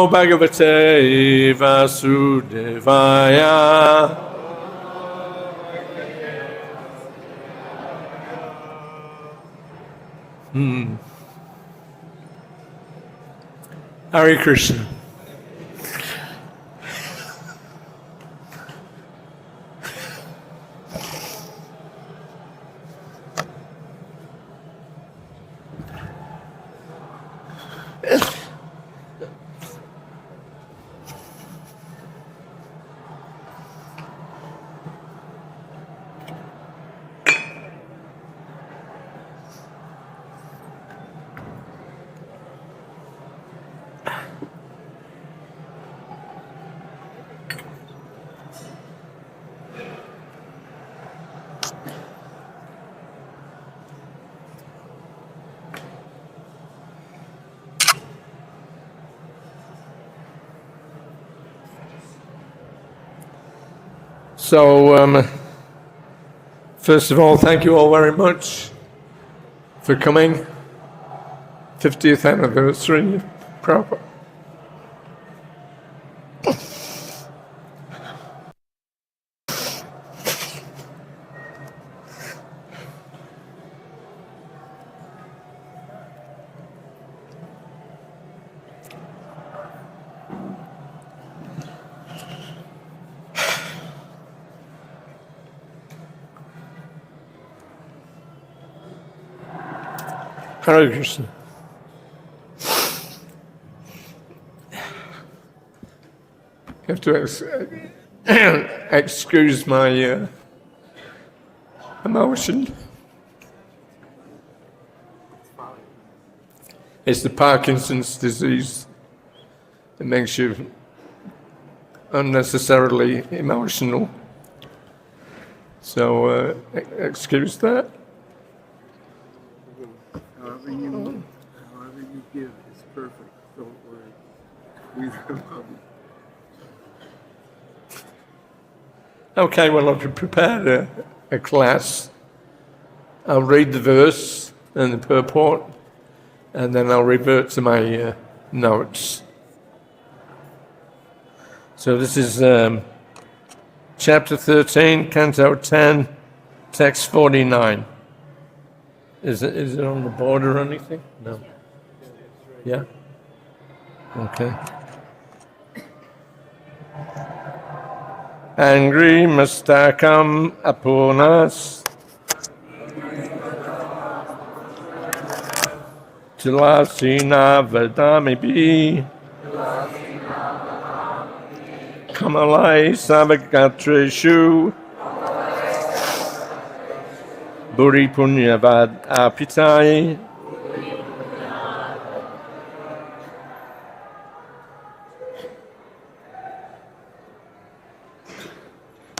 Namo Bhagavate Vasudevaya. Hare Krishna. So, first of all, thank you all very much for coming. 50th anniversary, Prabhupada. Hare Krishna. You have to excuse my emotion. It's the Parkinson's disease. It makes you unnecessarily emotional. So excuse that. However you give is perfect. Don't worry. We love you. Okay, well, I've prepared a class. I'll read the verse and the purport, and then I'll revert to my notes. So this is chapter 13, canto 10, text 49. Is it on the board or anything? No. Yeah? Okay. āṅghri-mastakam āpūrṇās tulasī-nava-dāmabhiḥ komalaiḥ sarva-gātreṣu bhūri-puṇyavad-arpitaiḥ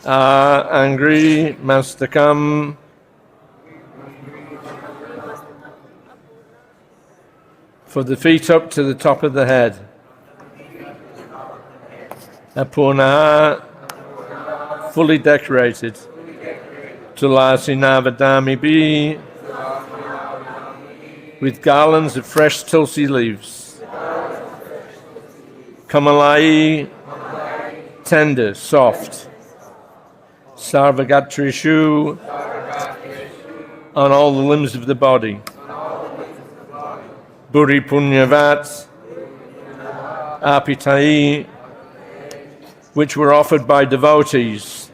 ā-aṅghri-mastakam for the feet up to the top of the head. āpūrṇāḥ fully decorated. tulasī-nava-dāmabhiḥ with garlands of fresh tulasī leaves. komalaiḥ tender, soft. sarva-gātreṣu on all the limbs of the body. bhūri-puṇyavad-arpitaiḥ which were offered by devotees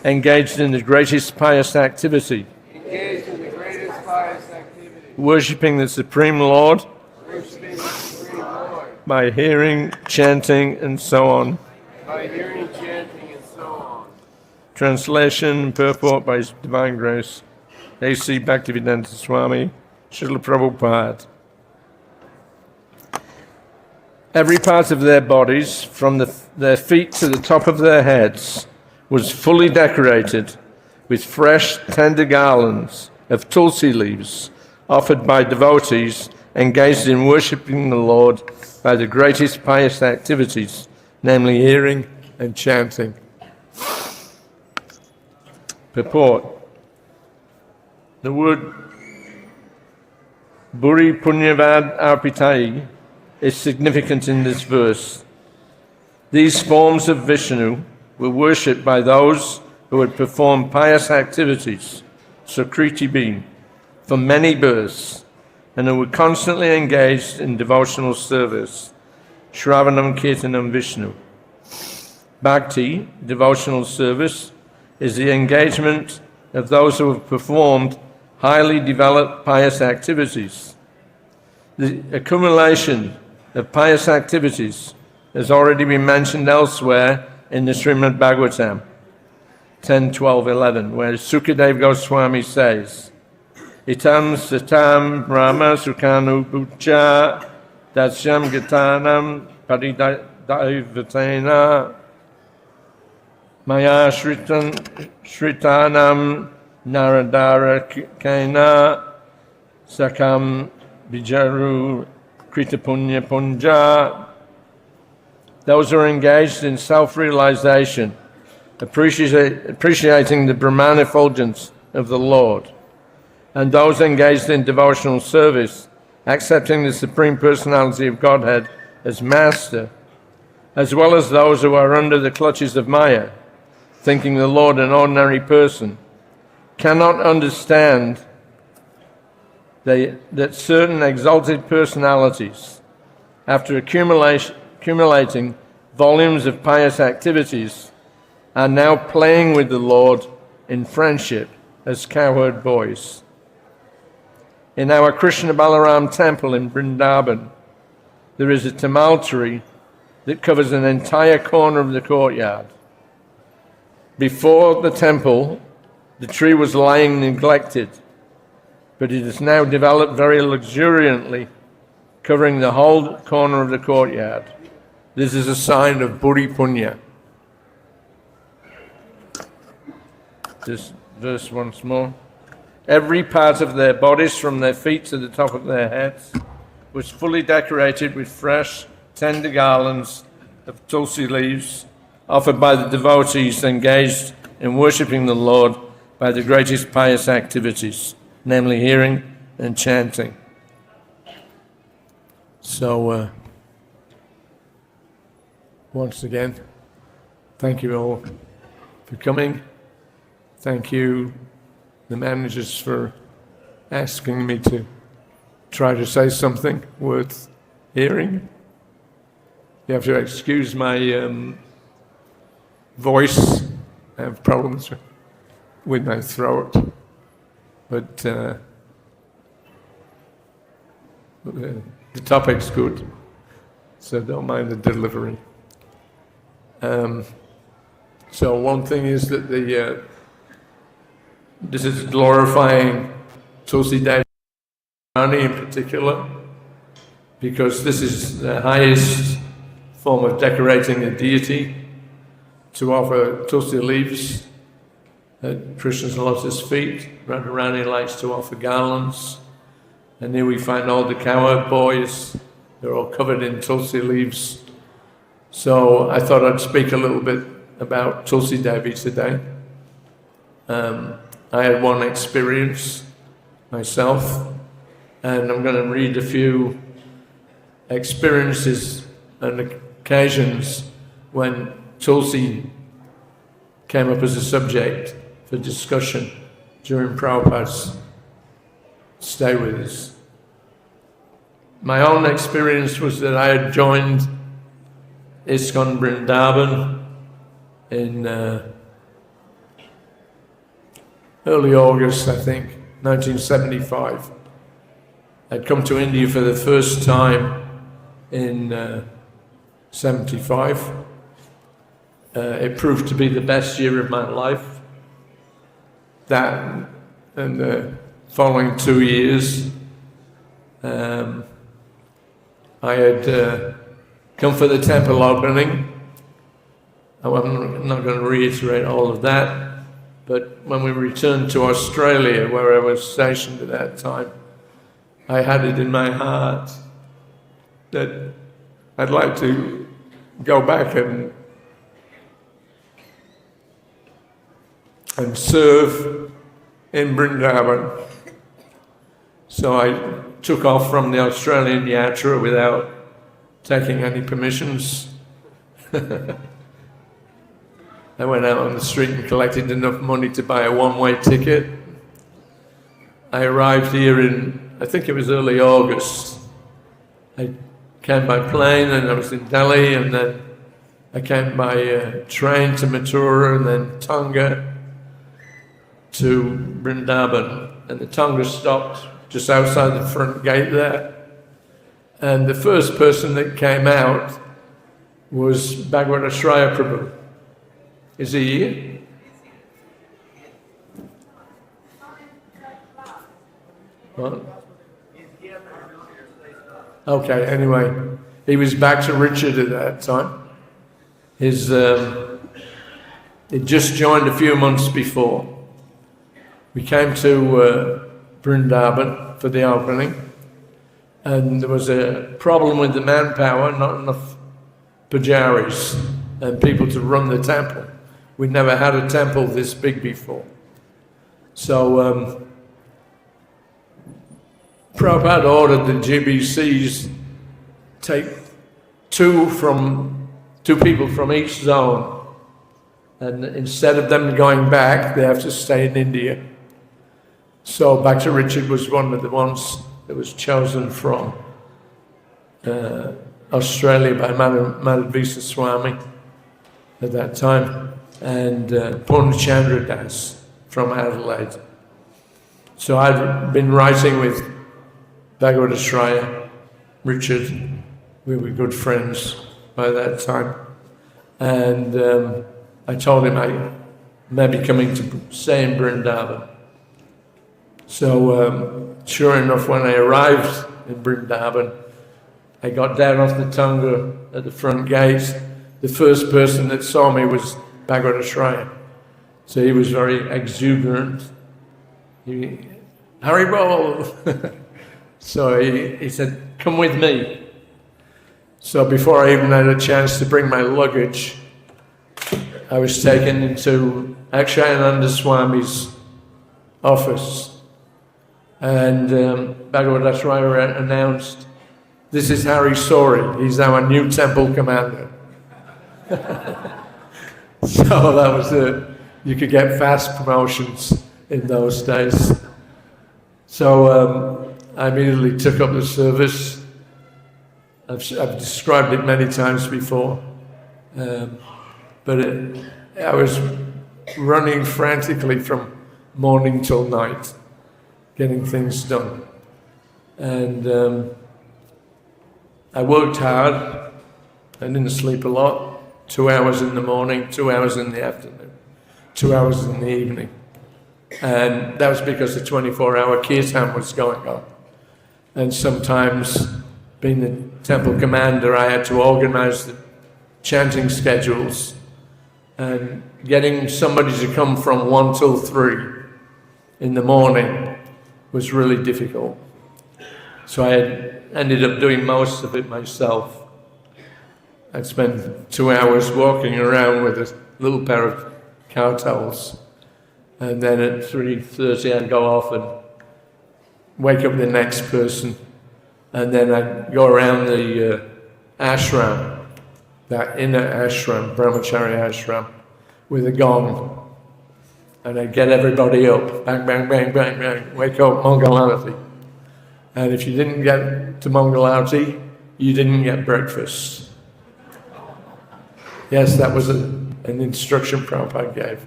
engaged in the greatest pious activity. Worshipping the Supreme Lord by hearing, chanting, and so on. Translation and purport by His Divine Grace, A.C. Bhaktivedanta Swami, Srila Prabhupada. Every part of their bodies, from their feet to the top of their heads, was fully decorated with fresh, tender garlands of tulasī leaves offered by devotees engaged in worshipping the Lord by the greatest pious activities, namely hearing and chanting. Purport. The word bhūri-puṇyavad-arpitaiḥ is significant in this verse. These forms of Vishnu were worshipped by those who had performed pious activities, Sukriti being, for many births, and who were constantly engaged in devotional service, Shravanam Kirtanam Vishnu. Bhakti, devotional service, is the engagement of those who have performed highly developed pious activities. The accumulation of pious activities has already been mentioned elsewhere in the Srimad Bhagavatam 10.12.11, where Sukadeva Goswami says, Itam satam brahma sukanu bucha dasyam gatanam paridaivatena maya shritanam naradara kena sakam bijaru kritapunya punja. Those who are engaged in self-realization, appreciating the Brahman effulgence of the Lord, and those engaged in devotional service, accepting the Supreme Personality of Godhead as Master, as well as those who are under the clutches of Maya, thinking the Lord an ordinary person, cannot understand that certain exalted personalities, after accumulating volumes of pious activities, are now playing with the Lord in friendship as cowherd boys. In our Krishna Balaram temple in Vrindavan, there is a tamal tree that covers an entire corner of the courtyard. Before the temple, the tree was lying neglected, but it has now developed very luxuriantly, covering the whole corner of the courtyard. This is a sign of bhūri-puṇya. This verse once more. Every part of their bodies, from their feet to the top of their heads, was fully decorated with fresh, tender garlands of tulsi leaves offered by the devotees engaged in worshipping the Lord by the greatest pious activities, namely hearing and chanting. So, once again, thank you all for coming. Thank you, the managers, for asking me to try to say something worth hearing. You have to excuse my voice. I have problems with my throat, but the topic's good, so don't mind the delivery. So one thing is that this is glorifying Tulsi Devi in particular, because this is the highest form of decorating a deity, to offer tulsi leaves at Krishna's lotus feet. Radharani likes to offer garlands, and here we find all the cowherd boys. They're all covered in tulsi leaves. So I thought I'd speak a little bit about Tulsi Devi today. I had one experience myself, and I'm going to read a few experiences and occasions when Tulsi came up as a subject for discussion during Prabhupada's stay with us. My own experience was that I had joined ISKCON Vrindavan in early August, I think, 1975. I'd come to India for the first time in 75. It proved to be the best year of my life. That and the following 2 years, I had come for the temple opening. I'm not going to reiterate all of that, but when we returned to Australia, where I was stationed at that time, I had it in my heart that I'd like to go back and serve in Vrindavan. So I took off from the Australian Yatra without taking any permissions. I went out on the street and collected enough money to buy a one-way ticket. I arrived here in, I think it was early August. I came by plane and I was in Delhi, and then I came by train to Mathura and then Tonga to Vrindavan. And the Tonga stopped just outside the front gate there. And the first person that came out was Bhagavatam Prabhu. Is he here? What? Okay, anyway, he was back to Richard at that time. He'd just joined a few months before. We came to Vrindavan for the opening, and there was a problem with the manpower, not enough pujaris and people to run the temple. We'd never had a temple this big before. So Prabhupada ordered the GBCs take two people from each zone, and instead of them going back, they have to stay in India. So Bhakti Richard was one of the ones that was chosen from Australia by Madhavisa Swami at that time, and Purnachandra Das from Adelaide. So I'd been writing with Bhagavatam Richard. We were good friends by that time. And I told him I may be coming to stay in Vrindavan. So sure enough, when I arrived in Vrindavan, I got down off the Tonga at the front gate. The first person that saw me was Bhagavatam. So he was very exuberant. Haribol! So he said, come with me. So before I even had a chance to bring my luggage, I was taken into Akshayananda Swami's office. And Bhagavatam announced, this is Sauri. He's our new temple commander. So that was it. You could get fast promotions in those days. So I immediately took up the service. I've described it many times before, but I was running frantically from morning till night, getting things done. And I worked hard. I didn't sleep a lot. 2 hours in the morning, 2 hours in the afternoon, 2 hours in the evening. And that was because the 24-hour kirtan was going on. And sometimes, being the temple commander, I had to organize the chanting schedules, and getting somebody to come from 1 till 3 in the morning was really difficult. So I ended up doing most of it myself. I'd spend 2 hours walking around with a little pair of cow towels, and then at 3:30 I'd go off and wake up the next person, and then I'd go around the ashram, that inner ashram, brahmachari ashram, with a gong, and I'd get everybody up, bang, bang, bang, bang, bang, wake up, Mangalarati. And if you didn't get to Mangalarati, you didn't get breakfast. Yes, that was an instruction Prabhupada gave.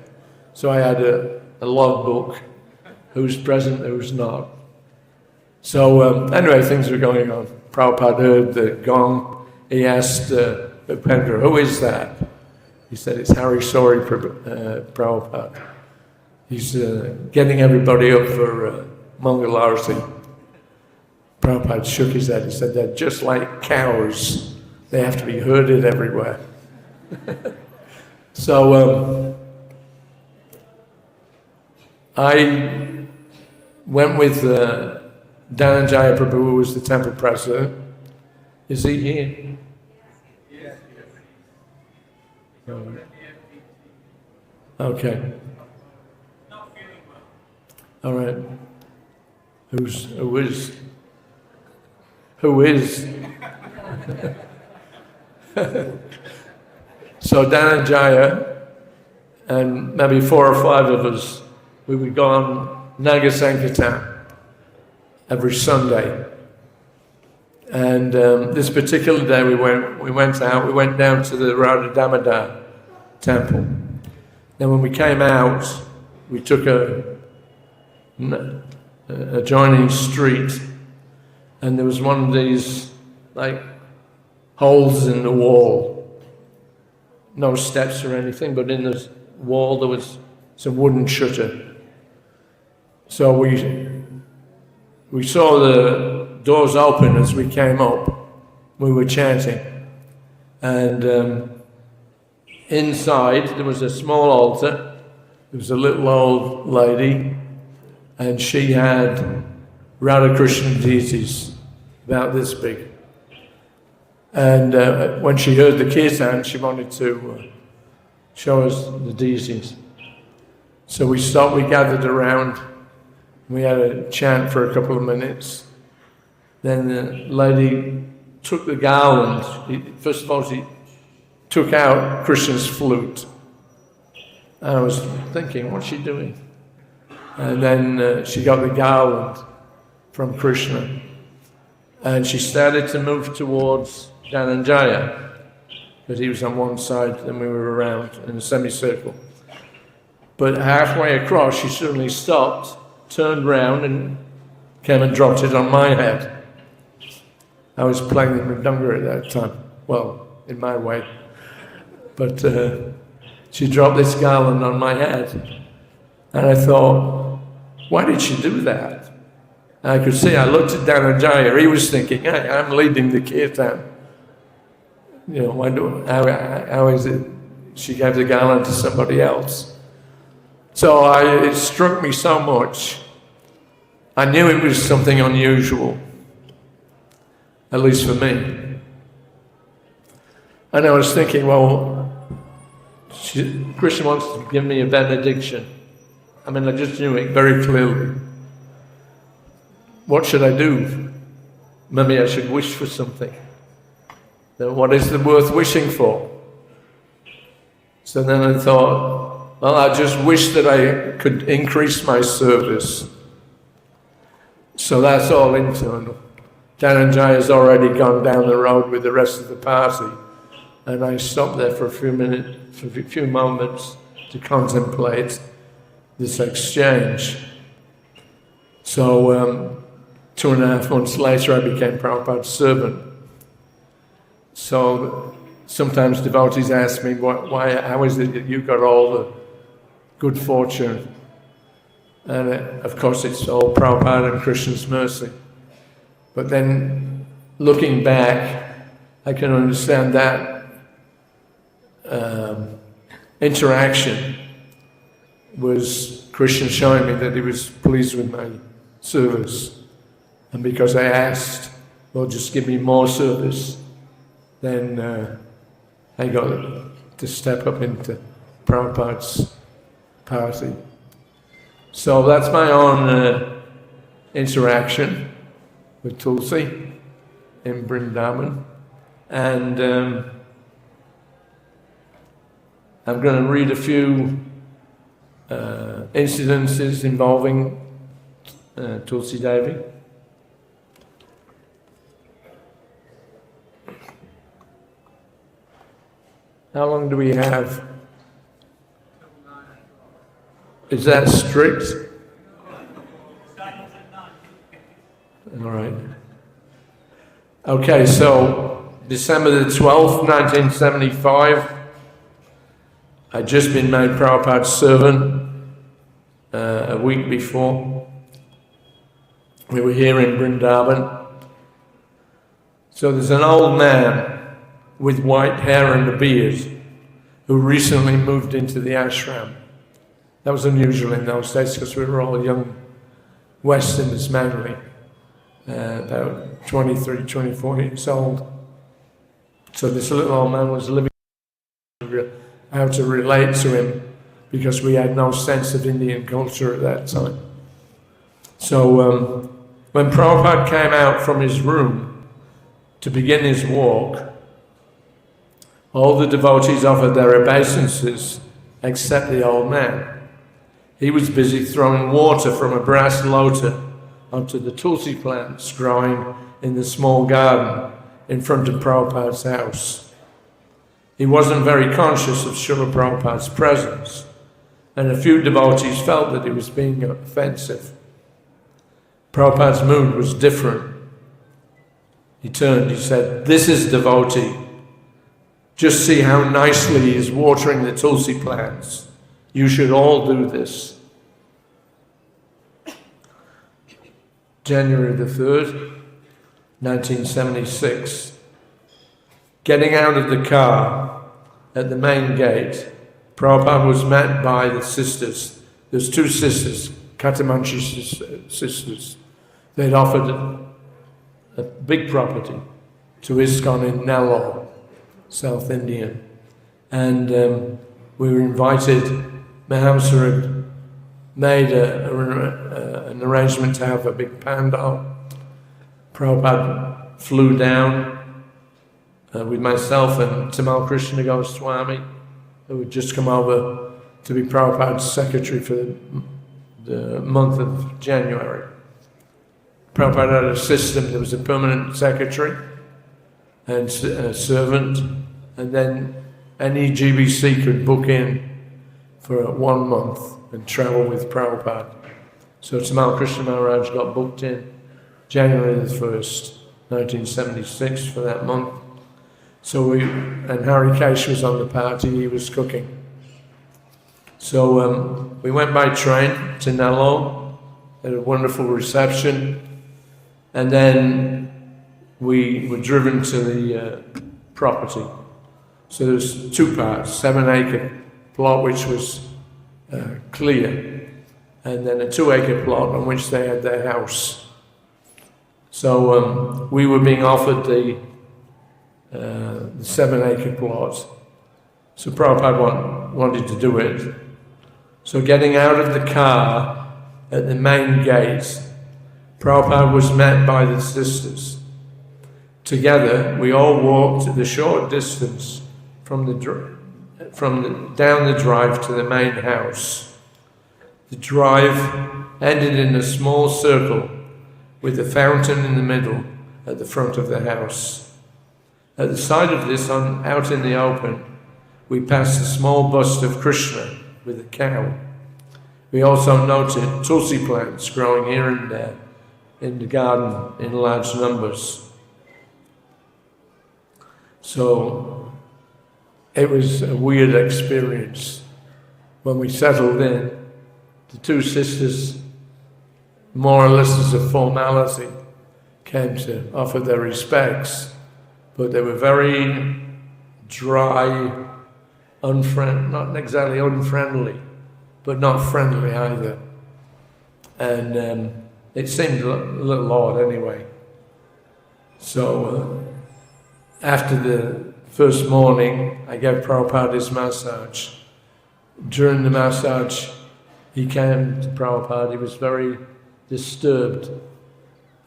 So I had a logbook, who's present, who's not. So anyway, things were going on. Prabhupada heard the gong. He asked Upendra, who is that? He said, it's Sauri Prabhupada. He's getting everybody up for Mangalarati. Prabhupada shook his head. He said, they're just like cows. They have to be herded everywhere. So I went with Dhananjaya Prabhu, who was the temple president. Is he here? Yes. Okay. All right. Who is? So Dhananjaya and maybe 4 or 5 of us, we would go on Naga Sankirtan every Sunday. And this particular day we went down to the Radha Damodar temple. Then when we came out, we took an adjoining street, and there was one of these like holes in the wall. No steps or anything, but in the wall there was some wooden shutter. So we saw the doors open as we came up. We were chanting. And inside there was a small altar. There was a little old lady, and she had Radha Krishna deities about this big. And when she heard the kirtan, she wanted to show us the deities. So we stopped, we gathered around, we had a chant for a couple of minutes. Then the lady took the garland. First of all, she took out Krishna's flute. And I was thinking, what's she doing? And then she got the garland from Krishna. And she started to move towards Dhananjaya, because he was on one side and we were around in a semicircle. But halfway across, she suddenly stopped, turned round, and came and dropped it on my head. I was playing the mridanga at that time, well, in my way. But she dropped this garland on my head. And I thought, why did she do that? And I could see, I looked at Dhananjaya, he was thinking, hey, I'm leading the kirtan. You know, how is it she gave the garland to somebody else? So it struck me so much. I knew it was something unusual, at least for me. And I was thinking, well, Krishna wants to give me a benediction. I mean, I just knew it very clearly. What should I do? Maybe I should wish for something. Then what is it worth wishing for? So then I thought, well, I just wish that I could increase my service. So that's all internal. Dhananjaya's already gone down the road with the rest of the party, and I stopped there for a few moments to contemplate this exchange. So 2.5 months later, I became Prabhupada's servant. So sometimes devotees ask me, how is it that you got all the good fortune? And of course, it's all Prabhupada and Krishna's mercy. But then, looking back, I can understand that interaction was Krishna showing me that he was pleased with my service. And because I asked, Lord, just give me more service, then I got to step up into Prabhupada's party. So that's my own interaction with Tulsi in Vrindavan. And I'm going to read a few incidences involving Tulsi Devi. How long do we have? Is that strict? All right. Okay, so December the 12th, 1975, I'd just been made Prabhupada's servant a week before. We were here in Vrindavan. So there's an old man with white hair and a beard who recently moved into the ashram. That was unusual in those days because we were all young Westerners mainly, about 23, 24 years old. So this little old man was living how to relate to him because we had no sense of Indian culture at that time. So when Prabhupada came out from his room to begin his walk, All the devotees offered their obeisances except the old man. He was busy throwing water from a brass lotus onto the tulsi plants growing in the small garden in front of Prabhupada's house. He wasn't very conscious of Srila Prabhupada's presence, and a few devotees felt that he was being offensive. Prabhupada's mood was different. He turned, he said, "This is devotee. Just see how nicely he is watering the tulsi plants. You should all do this." January the 3rd, 1976. Getting out of the car at the main gate, Prabhupada was met by the sisters. There's two sisters, Katamanchi sisters. They'd offered a big property to ISKCON in Nellore, South India. And we were invited. Mahamsa had made an arrangement to have a big pandal. Prabhupada flew down with myself and Tamal Krishna Goswami, who had just come over to be Prabhupada's secretary for the month of January. Prabhupada had a system. There was a permanent secretary and a servant, and then any GBC could book in for 1 month and travel with Prabhupada. So Tamal Krishna Maharaj got booked in January the 1st, 1976 for that month. So and Harikesh was on the party, he was cooking. So we went by train to Nellore, had a wonderful reception, and then we were driven to the property. So there's two parts, 7-acre plot which was clear, and then a 2-acre plot on which they had their house. So we were being offered the 7-acre plot. So Prabhupada wanted to do it. So getting out of the car at the main gate, Prabhupada was met by the sisters. Together, we all walked the short distance from down the drive to the main house. The drive ended in a small circle with a fountain in the middle at the front of the house. At the side of this, out in the open, we passed a small bust of Krishna with a cow. We also noted tulsi plants growing here and there in the garden in large numbers. So it was a weird experience. When we settled in, the two sisters, more or less as a formality, came to offer their respects, but they were very dry, not exactly unfriendly, but not friendly either. And it seemed a little odd anyway. So after the first morning, I gave Prabhupada his massage. During the massage, he came to Prabhupada. He was very disturbed.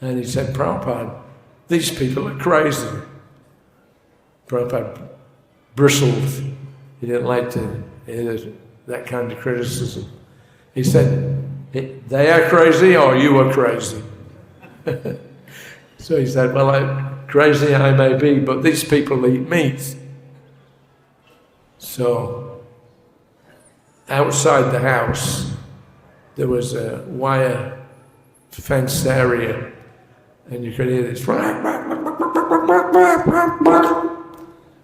And he said, "Prabhupada, these people are crazy." Prabhupada bristled. He didn't like to hear that kind of criticism. He said, "They are crazy or you are crazy?" So he said, "Well, crazy I may be, but these people eat meat." So outside the house, there was a wire fenced area, and you could hear this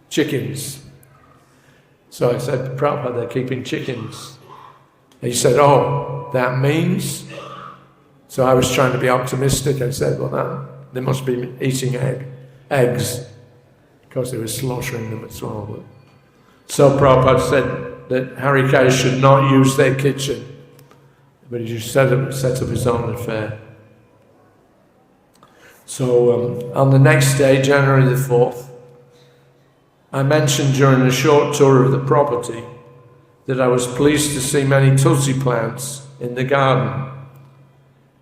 chickens. So I said, "Prabhupada, they're keeping chickens." He said, "Oh, that means?" So I was trying to be optimistic. I said, "Well, they must be eating eggs, because they were slaughtering them as well." So Prabhupada said that Harikesh should not use their kitchen, but he just set up his own affair. So on the next day, January the 4th, I mentioned during a short tour of the property that I was pleased to see many tulsi plants in the garden.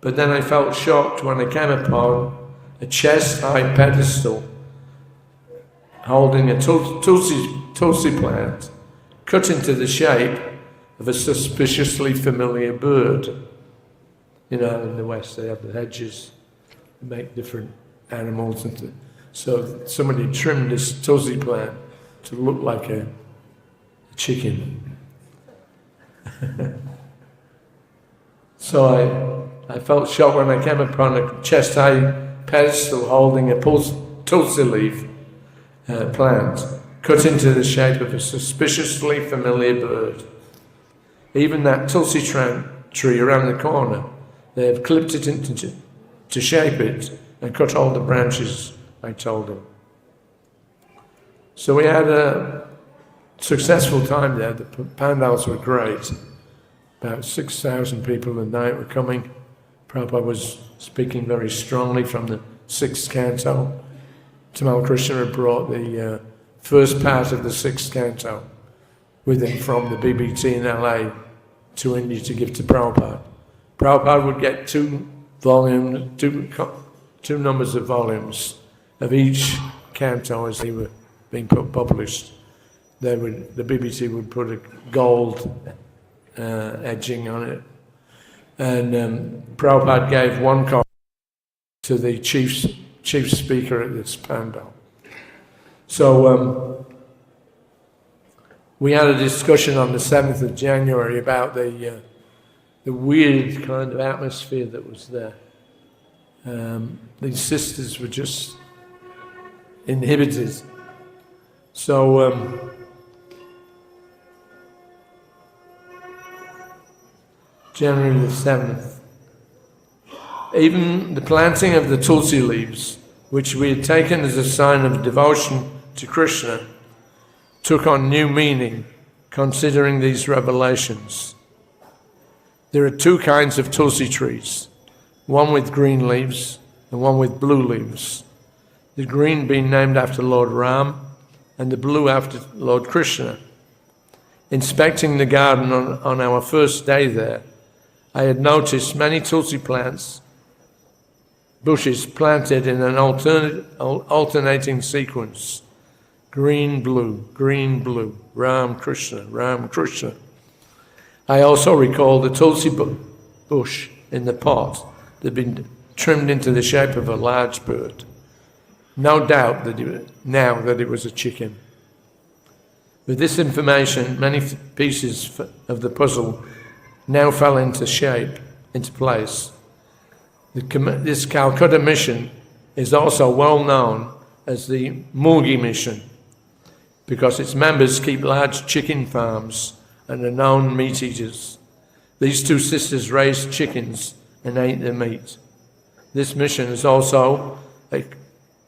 But then I felt shocked when I came upon a chest-high pedestal holding a tulsi plant cut into the shape of a suspiciously familiar bird. You know, in the West they have the hedges that make different animals. So somebody trimmed this tulsi plant to look like a chicken. So I felt shocked when I came upon a chest-high pedestal holding a tulsi leaf plant cut into the shape of a suspiciously familiar bird. Even that tulsi tree around the corner, they have clipped it to shape it and cut all the branches, I told him. So we had a successful time there. The pandals were great. About 6,000 people a night were coming. Prabhupada was speaking very strongly from the 6th canto. Tamal Krishna had brought the first part of the 6th canto with him from the BBT in LA to India to give to Prabhupada. Prabhupada would get two numbers of volumes of each canto as they were being published. The BBT would put a gold edging on it. And Prabhupada gave one copy to the chief speaker at this pandal. So we had a discussion on the 7th of January about the weird kind of atmosphere that was there. These sisters were just inhibited. So January the 7th, even the planting of the tulsi leaves, which we had taken as a sign of devotion to Krishna, took on new meaning considering these revelations. There are two kinds of tulsi trees, one with green leaves and one with blue leaves. The green being named after Lord Ram and the blue after Lord Krishna. Inspecting the garden on our first day there, I had noticed many tulsi bushes planted in an alternating sequence. Green, blue, Ram, Krishna, Ram, Krishna. I also recall the tulsi bush in the pot that had been trimmed into the shape of a large bird. No doubt that it was a chicken. With this information, many pieces of the puzzle now fell into place. This Calcutta mission is also well known as the Mugi mission because its members keep large chicken farms and are known meat eaters. These two sisters raised chickens and ate the meat. This mission is also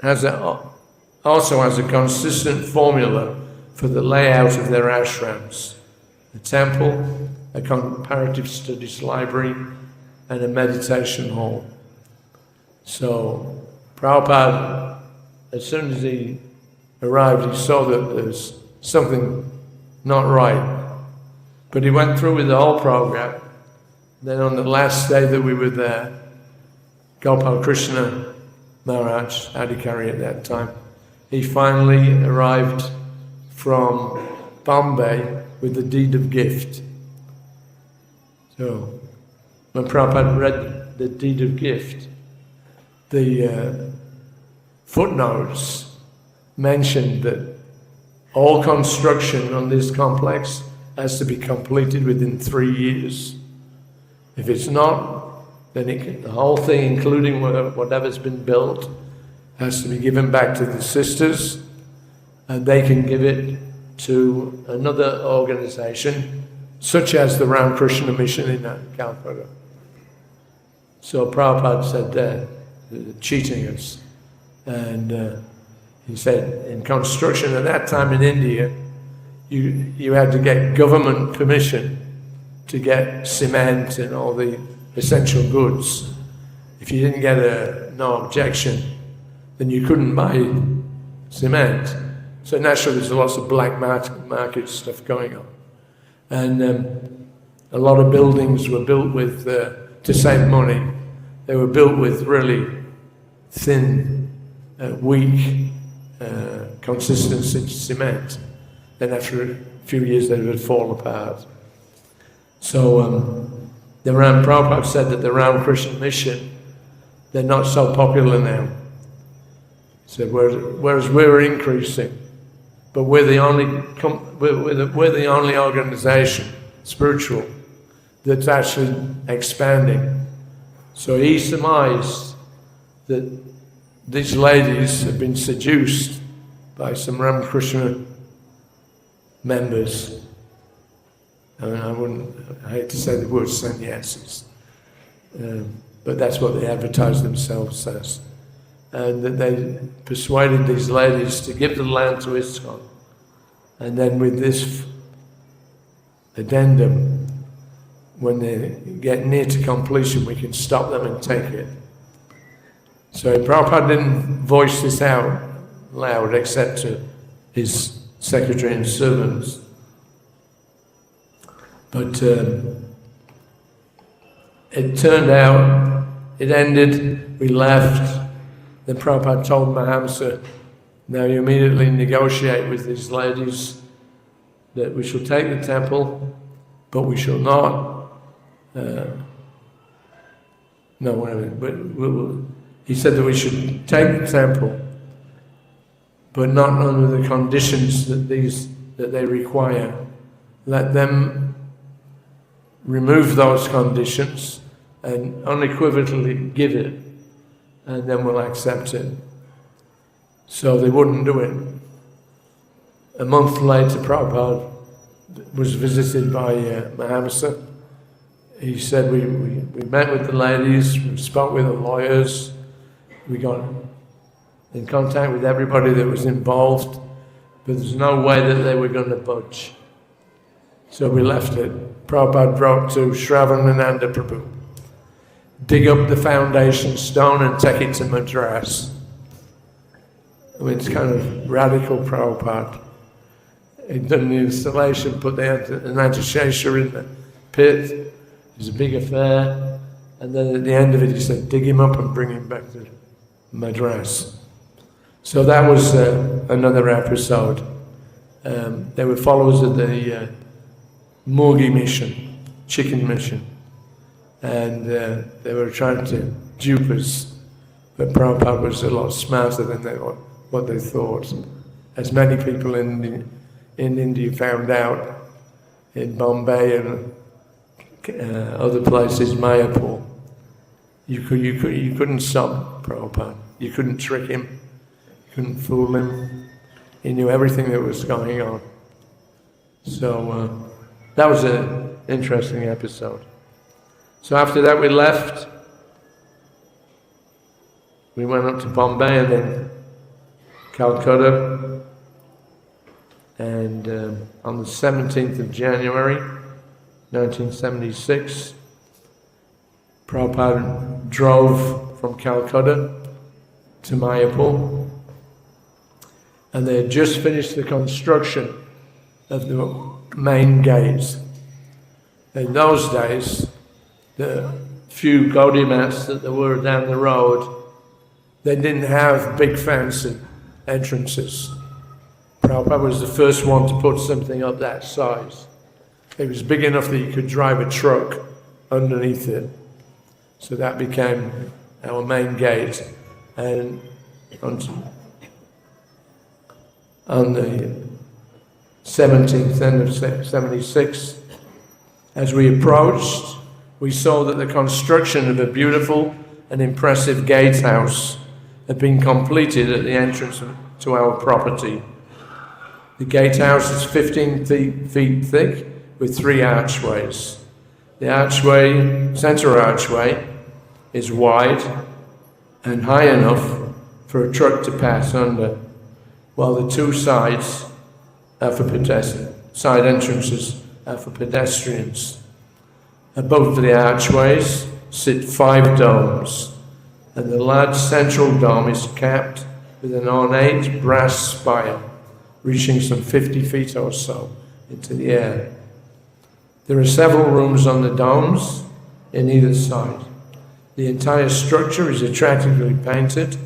has a consistent formula for the layout of their ashrams: a temple, a comparative studies library, and a meditation hall. So Prabhupada, as soon as he arrived, he saw that there was something not right. But he went through with the whole program. Then on the last day that we were there, Gopal Krishna Maharaj, Adhikari at that time, he finally arrived from Bombay with the deed of gift. So when Prabhupada read the deed of gift, the footnotes mentioned that all construction on this complex has to be completed within 3 years. If it's not, then the whole thing, including whatever's been built, has to be given back to the sisters, and they can give it to another organization, such as the Ramakrishna Mission in Calcutta. So Prabhupada said they're cheating us. And he said in construction at that time in India, you had to get government permission to get cement and all the essential goods. If you didn't get no objection, then you couldn't buy cement. So naturally there's lots of black market stuff going on. And a lot of buildings were built with, to save money, they were built with really thin, weak consistency to cement. Then after a few years they would fall apart. So the Prabhupada said that the Ramakrishna mission, they're not so popular now. He said, whereas we're increasing, but we're the only organization, spiritual, that's actually expanding. So he surmised that these ladies have been seduced by some Ramakrishna members. I mean, I hate to say the word sannyasis, but that's what they advertise themselves as. And that they persuaded these ladies to give the land to ISKCON. And then with this addendum, when they get near to completion, we can stop them and take it. So Prabhupada didn't voice this out loud except to his secretary and servants. But it turned out, it ended, we left. Then Prabhupada told Mahamsa, now you immediately negotiate with these ladies that we shall take the temple, but we shall not, he said that we should take the temple, but not under the conditions that they require. Let them remove those conditions and unequivocally give it, and then we'll accept it. So they wouldn't do it. A month later, Prabhupada was visited by Mahamsa. He said, we met with the ladies, we spoke with the lawyers, we got in contact with everybody that was involved, but there's no way that they were going to budge. So we left it. Prabhupada wrote to Shravanananda Prabhu, dig up the foundation stone and take it to Madras. I mean, it's kind of radical Prabhupada. He'd done the installation, put an Adishesha in the pit. It was a big affair. And then at the end of it, he said, dig him up and bring him back to Madras. So that was another episode. They were followers of the Murgi mission, chicken mission. And they were trying to dupe us. But Prabhupada was a lot smarter than what they thought. As many people in India found out, in Bombay and other places, Mayapur, you couldn't stop Prabhupada. You couldn't trick him. You couldn't fool him. He knew everything that was going on. So that was an interesting episode. So after that we left. We went up to Bombay and then Calcutta. And on the 17th of January, 1976, Prabhupada drove from Calcutta to Mayapur. And they had just finished the construction of the main gates. In those days, the few Gaudiya mats that there were down the road, they didn't have big fancy entrances. Prabhupada was the first one to put something of that size. It was big enough that you could drive a truck underneath it. So that became our main gate. And on the 17th, end of 76, as we approached, we saw that the construction of a beautiful and impressive gatehouse had been completed at the entrance to our property. The gatehouse is 15 feet thick with 3 archways. The center archway is wide and high enough for a truck to pass under, while the 2 sides are for pedestrians. Side entrances are for pedestrians. Above the archways sit 5 domes, and the large central dome is capped with an ornate brass spire, reaching some 50 feet or so into the air. There are several rooms on the domes in either side. The entire structure is attractively painted.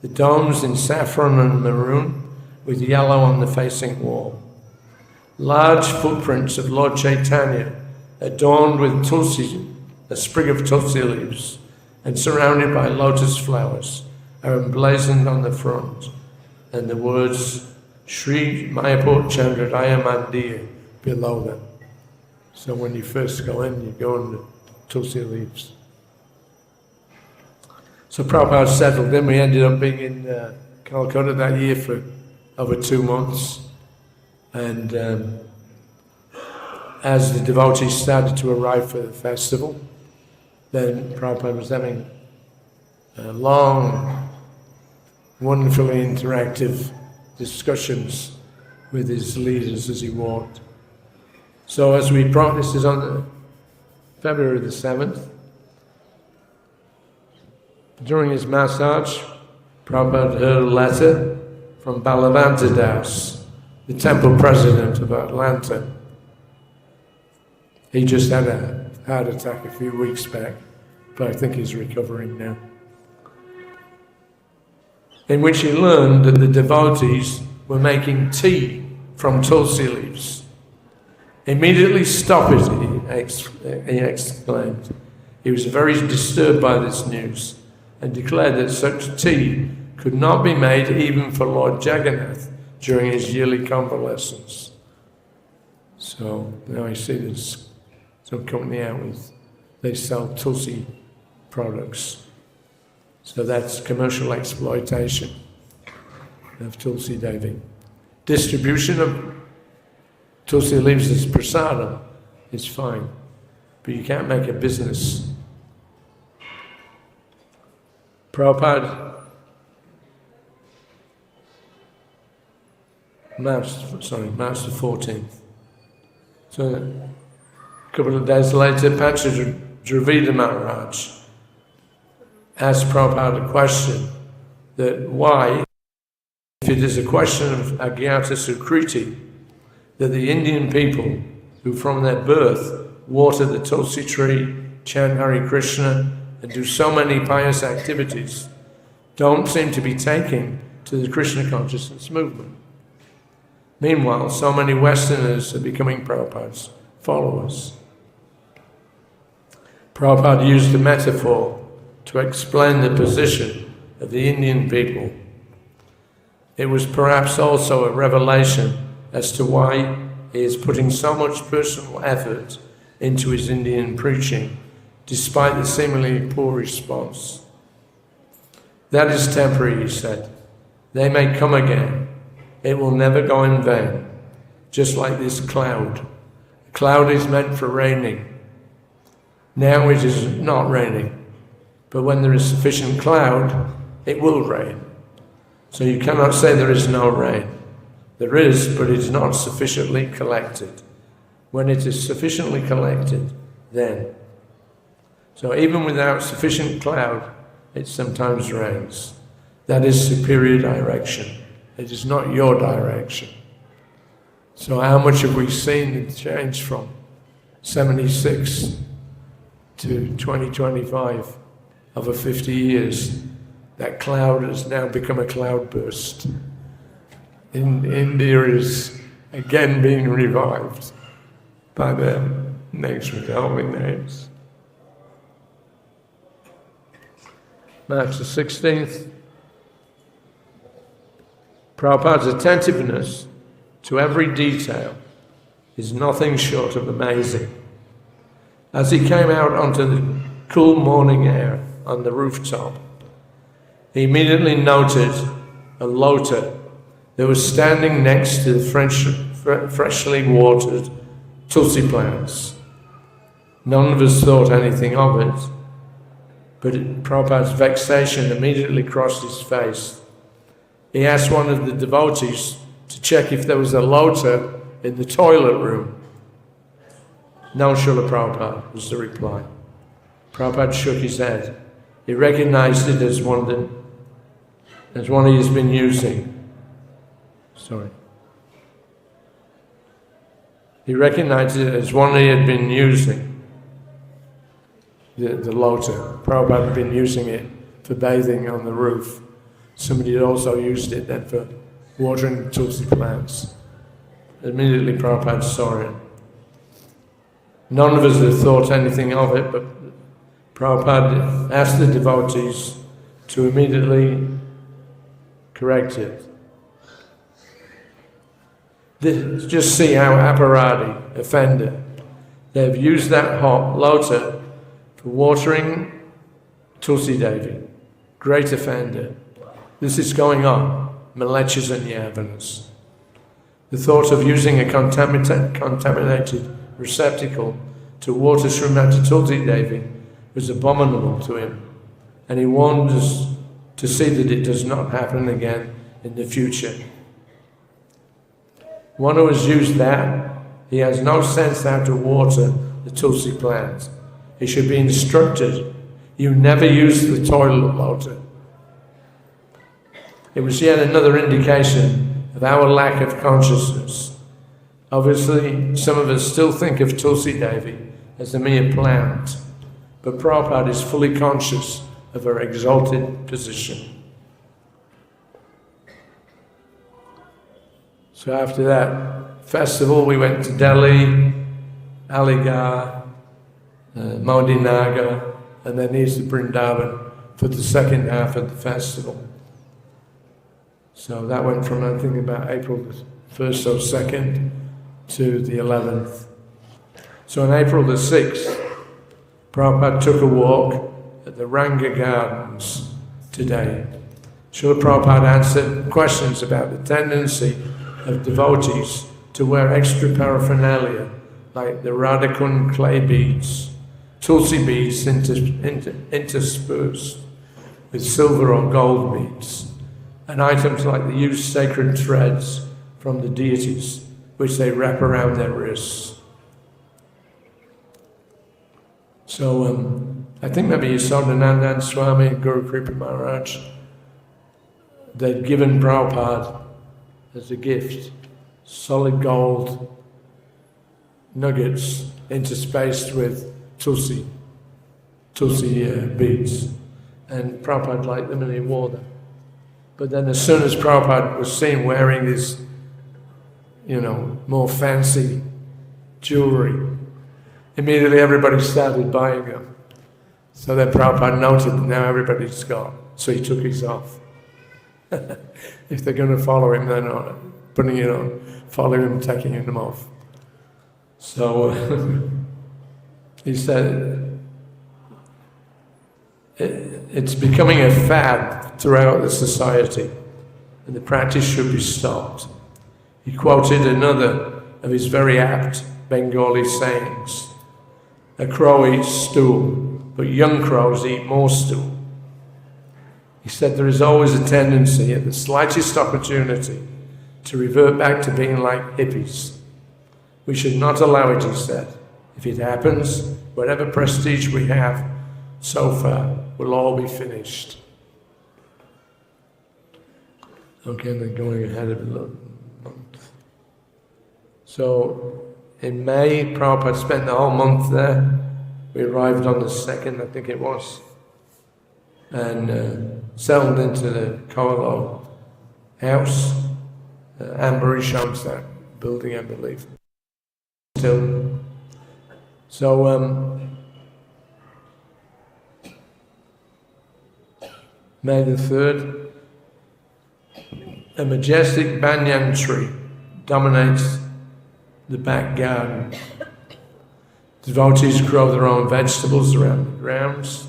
The domes in saffron and maroon with yellow on the facing wall. Large footprints of Lord Chaitanya, adorned with tulsi, a sprig of tulsi leaves, and surrounded by lotus flowers, are emblazoned on the front, and the words Sri Mayapur Chandradaya Mandir below them. So when you first go in, you go in the tulsi leaves. So Prabhupada settled in. We ended up being in Calcutta that year for over 2 months. And as the devotees started to arrive for the festival, then Prabhupada was having long, wonderfully interactive discussions with his leaders as he walked. So as we brought, this is on February the 7th, during his massage, Prabhupada heard a letter from Balavanta Das, the temple president of Atlanta. He just had a heart attack a few weeks back, but I think he's recovering now. In which he learned that the devotees were making tea from tulsi leaves. Immediately stop it, he exclaimed. He was very disturbed by this news and declared that such tea could not be made even for Lord Jagannath during his yearly convalescence. So now I see there's some company out with, they sell tulsi products. So that's commercial exploitation of Tulsi Devi. Distribution of Tulsi leaves as prasadam is fine, but you can't make a business. Prabhupada, March the 14th. So a couple of days later, Pancha Dravida Maharaj asked Prabhupada a question, that why, if it is a question of Agyata Sukriti, that the Indian people who from their birth water the Tulsi tree, chant Hare Krishna, and do so many pious activities, don't seem to be taking to the Krishna consciousness movement. Meanwhile, so many Westerners are becoming Prabhupada's followers. Prabhupada used a metaphor to explain the position of the Indian people. It was perhaps also a revelation as to why he is putting so much personal effort into his Indian preaching, despite the seemingly poor response. That is temporary, he said. They may come again. It will never go in vain, just like this cloud. A cloud is meant for raining. Now it is not raining. But when there is sufficient cloud, it will rain. So you cannot say there is no rain. There is, but it is not sufficiently collected. When it is sufficiently collected, then. So even without sufficient cloud, it sometimes rains. That is superior direction. It is not your direction. So how much have we seen it change from 76 to 2025? Over 50 years, that cloud has now become a cloudburst. India is again being revived by their names with holy names. March the 16th, Prabhupada's attentiveness to every detail is nothing short of amazing. As he came out onto the cool morning air on the rooftop, he immediately noted a lota that was standing next to the freshly watered tulsi plants. None of us thought anything of it, but Prabhupada's vexation immediately crossed his face. He asked one of the devotees to check if there was a lota in the toilet room. No, Srila Prabhupada, was the reply. Prabhupada shook his head. He recognized it as one he has been using. He recognized it as one he had been using, the lota. Prabhupada had been using it for bathing on the roof. Somebody had also used it then for watering tulsi plants. Immediately Prabhupada saw it. None of us had thought anything of it, but Prabhupada asked the devotees to immediately correct it. Just see how Aparadi, offender, they've used that hot lota for watering Tulsi Devi, great offender. This is going on, malechas and yavanas. The thought of using a contaminated receptacle to water Srimati Tulsi Devi was abominable to him, and he warned us to see that it does not happen again in the future. One who has used that, he has no sense how to water the Tulsi plant. He should be instructed, you never use the toilet water. It was yet another indication of our lack of consciousness. Obviously, some of us still think of Tulsi Devi as a mere plant, but Prabhupada is fully conscious of her exalted position. So after that festival, we went to Delhi, Aligarh, Modinagar, and then east to Vrindavan for the second half of the festival. So that went from, I think, about April the 1st or 2nd to the 11th. So on April the 6th, Prabhupada took a walk at the Ranga Gardens today. Srila Prabhupada answered questions about the tendency of devotees to wear extra paraphernalia like the Radhakund clay beads, Tulsi beads interspersed with silver or gold beads, and items like the used sacred threads from the deities which they wrap around their wrists. So I think maybe you saw the Nandan Swami and Guru Kripa Maharaj. They'd given Prabhupada as a gift solid gold nuggets interspaced with tulsi beads, and Prabhupada liked them and he wore them. But then as soon as Prabhupada was seen wearing this, more fancy jewelry, immediately everybody started buying them. So then Prabhupada noted that now everybody's got, so he took his off. If they're going to follow him, they're not putting it on, following him, taking them off. So he said, it's becoming a fad throughout the society, and the practice should be stopped. He quoted another of his very apt Bengali sayings: a crow eats stool, but young crows eat more stool. He said there is always a tendency at the slightest opportunity to revert back to being like hippies. We should not allow it, he said. If it happens, whatever prestige we have so far will all be finished. Okay, they're going ahead of a little month. So in May, Prabhupada spent the whole month there. We arrived on the 2nd, I think it was, and settled into the Komalaiḥ house. Ambarish owns that building, I believe. Still. So, May the 3rd, a majestic banyan tree dominates the back garden. Devotees grow their own vegetables around the grounds,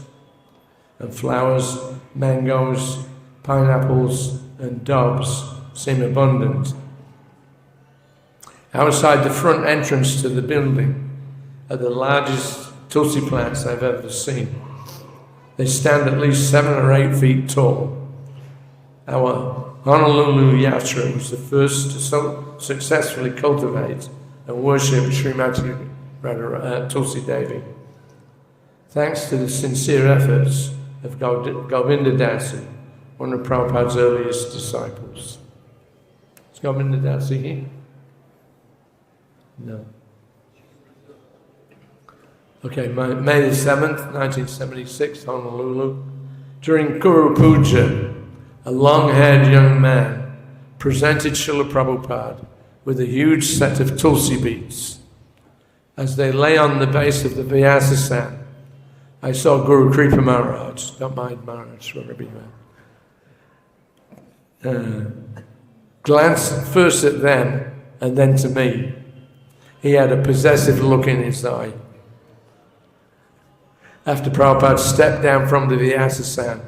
and flowers, mangoes, pineapples, and doves seem abundant. Outside the front entrance to the building are the largest tulsi plants I've ever seen. They stand at least 7 or 8 feet tall. Our Honolulu Yatra was the first to so successfully cultivate and worship Srimati Tulsi Devi. Thanks to the sincere efforts of Govinda Dasi, one of Prabhupada's earliest disciples. Is Govinda Dasi here? No. Okay, May the 7th, 1976, Honolulu. During Guru Puja, a long-haired young man presented Srila Prabhupada with a huge set of tulsi beads. As they lay on the base of the Vyasa, I saw Guru Kripa Maharaj, don't mind Maharaj, wherever you are, glance first at them and then to me. He had a possessive look in his eye. After Prabhupada stepped down from the Vyasa,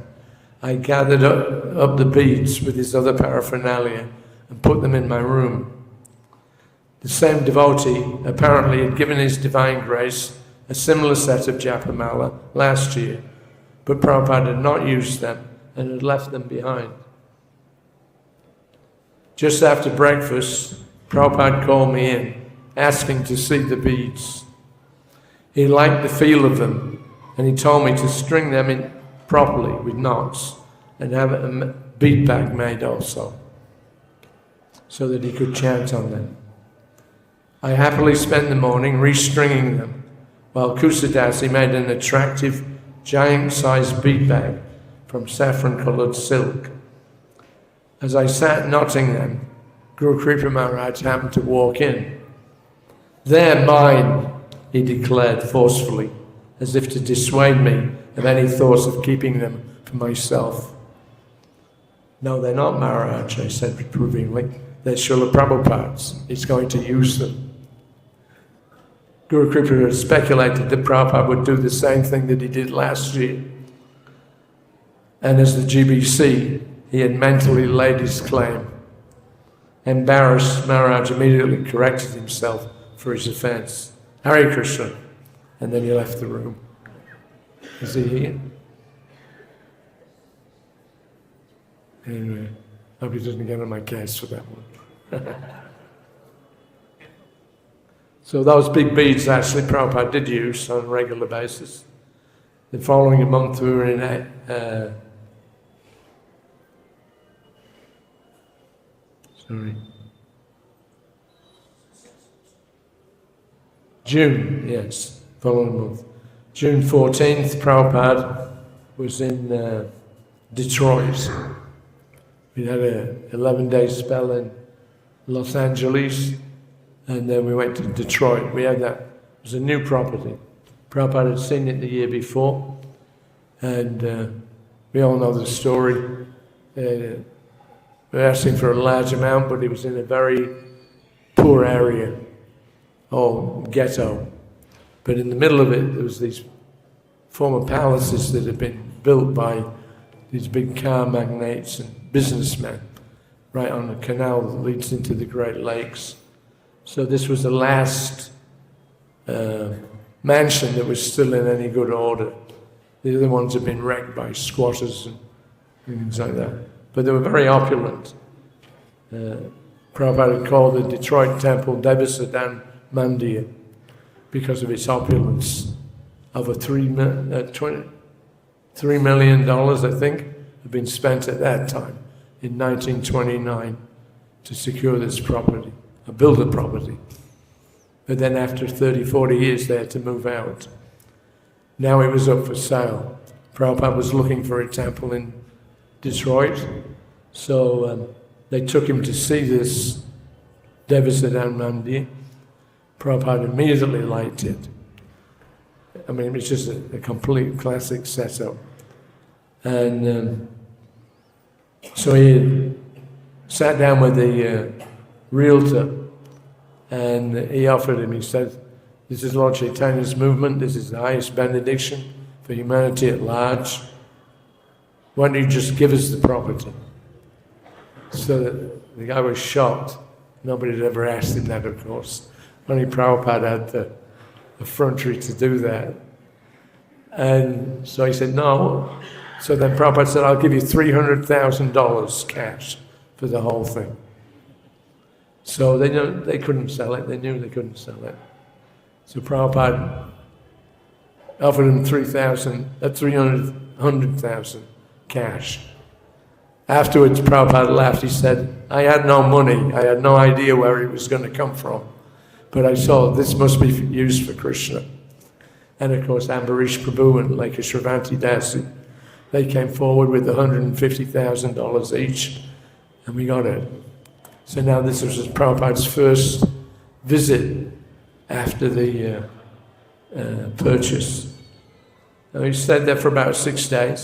I gathered up the beads with his other paraphernalia and put them in my room. The same devotee apparently had given His Divine Grace a similar set of Japamala last year, but Prabhupada had not used them and had left them behind. Just after breakfast, Prabhupada called me in, asking to see the beads. He liked the feel of them, and he told me to string them in properly with knots and have a bead bag made also, so that he could chant on them. I happily spent the morning restringing them, while Kusadasi made an attractive, giant-sized bead bag from saffron-coloured silk. As I sat knotting them, Guru Kripa Maharaj happened to walk in. "They're mine," he declared forcefully, as if to dissuade me of any thoughts of keeping them for myself. "No, they're not, Maharaj," I said reprovingly. "They're Srila Prabhupada's. He's going to use them." Guru Kripa had speculated that Prabhupada would do the same thing that he did last year. And as the GBC, he had mentally laid his claim. Embarrassed, Maharaj immediately corrected himself for his offense. "Hare Krishna." And then he left the room. Is he here? Anyway, hope he doesn't get on my case for that one. So those big beads actually Prabhupada did use on a regular basis. The following month we were in June, yes, following month. June 14th, Prabhupada was in Detroit. We had an 11-day spell in Los Angeles, and then we went to Detroit. We had that. It was a new property. Prabhupada had seen it the year before, and we all know the story. We were asking for a large amount, but it was in a very poor area, ghetto. But in the middle of it, there was these former palaces that had been built by these big car magnates and businessmen right on the canal that leads into the Great Lakes. So this was the last mansion that was still in any good order. The other ones had been wrecked by squatters and things like that. But they were very opulent. Prabhupada had called the Detroit temple Devasadan Mandir because of its opulence. Over $3 million, I think, had been spent at that time in 1929 to secure this property. Build a property. But then after 30, 40 years they had to move out. Now it was up for sale. Prabhupada was looking for a temple in Detroit, so they took him to see this Devasadan Mandir. Prabhupada immediately liked it. I mean, it was just a complete classic setup. And so he sat down with the realtor, and he offered him, he said, "This is Lord Chaitanya's movement, this is the highest benediction for humanity at large. Why don't you just give us the property?" So the guy was shocked. Nobody had ever asked him that, of course. Only Prabhupada had the effrontery to do that. And so he said, "No." So then Prabhupada said, "I'll give you $300,000 cash for the whole thing." So they couldn't sell it. They knew they couldn't sell it. So Prabhupada offered him $300,000 cash. Afterwards, Prabhupada laughed. He said, "I had no money. I had no idea where it was going to come from. But I saw this must be used for Krishna." And of course, Ambarish Prabhu and Leka Shravanti Dasi, they came forward with $150,000 each, and we got it. So now this was Prabhupada's first visit after the purchase. Now he stayed there for about 6 days,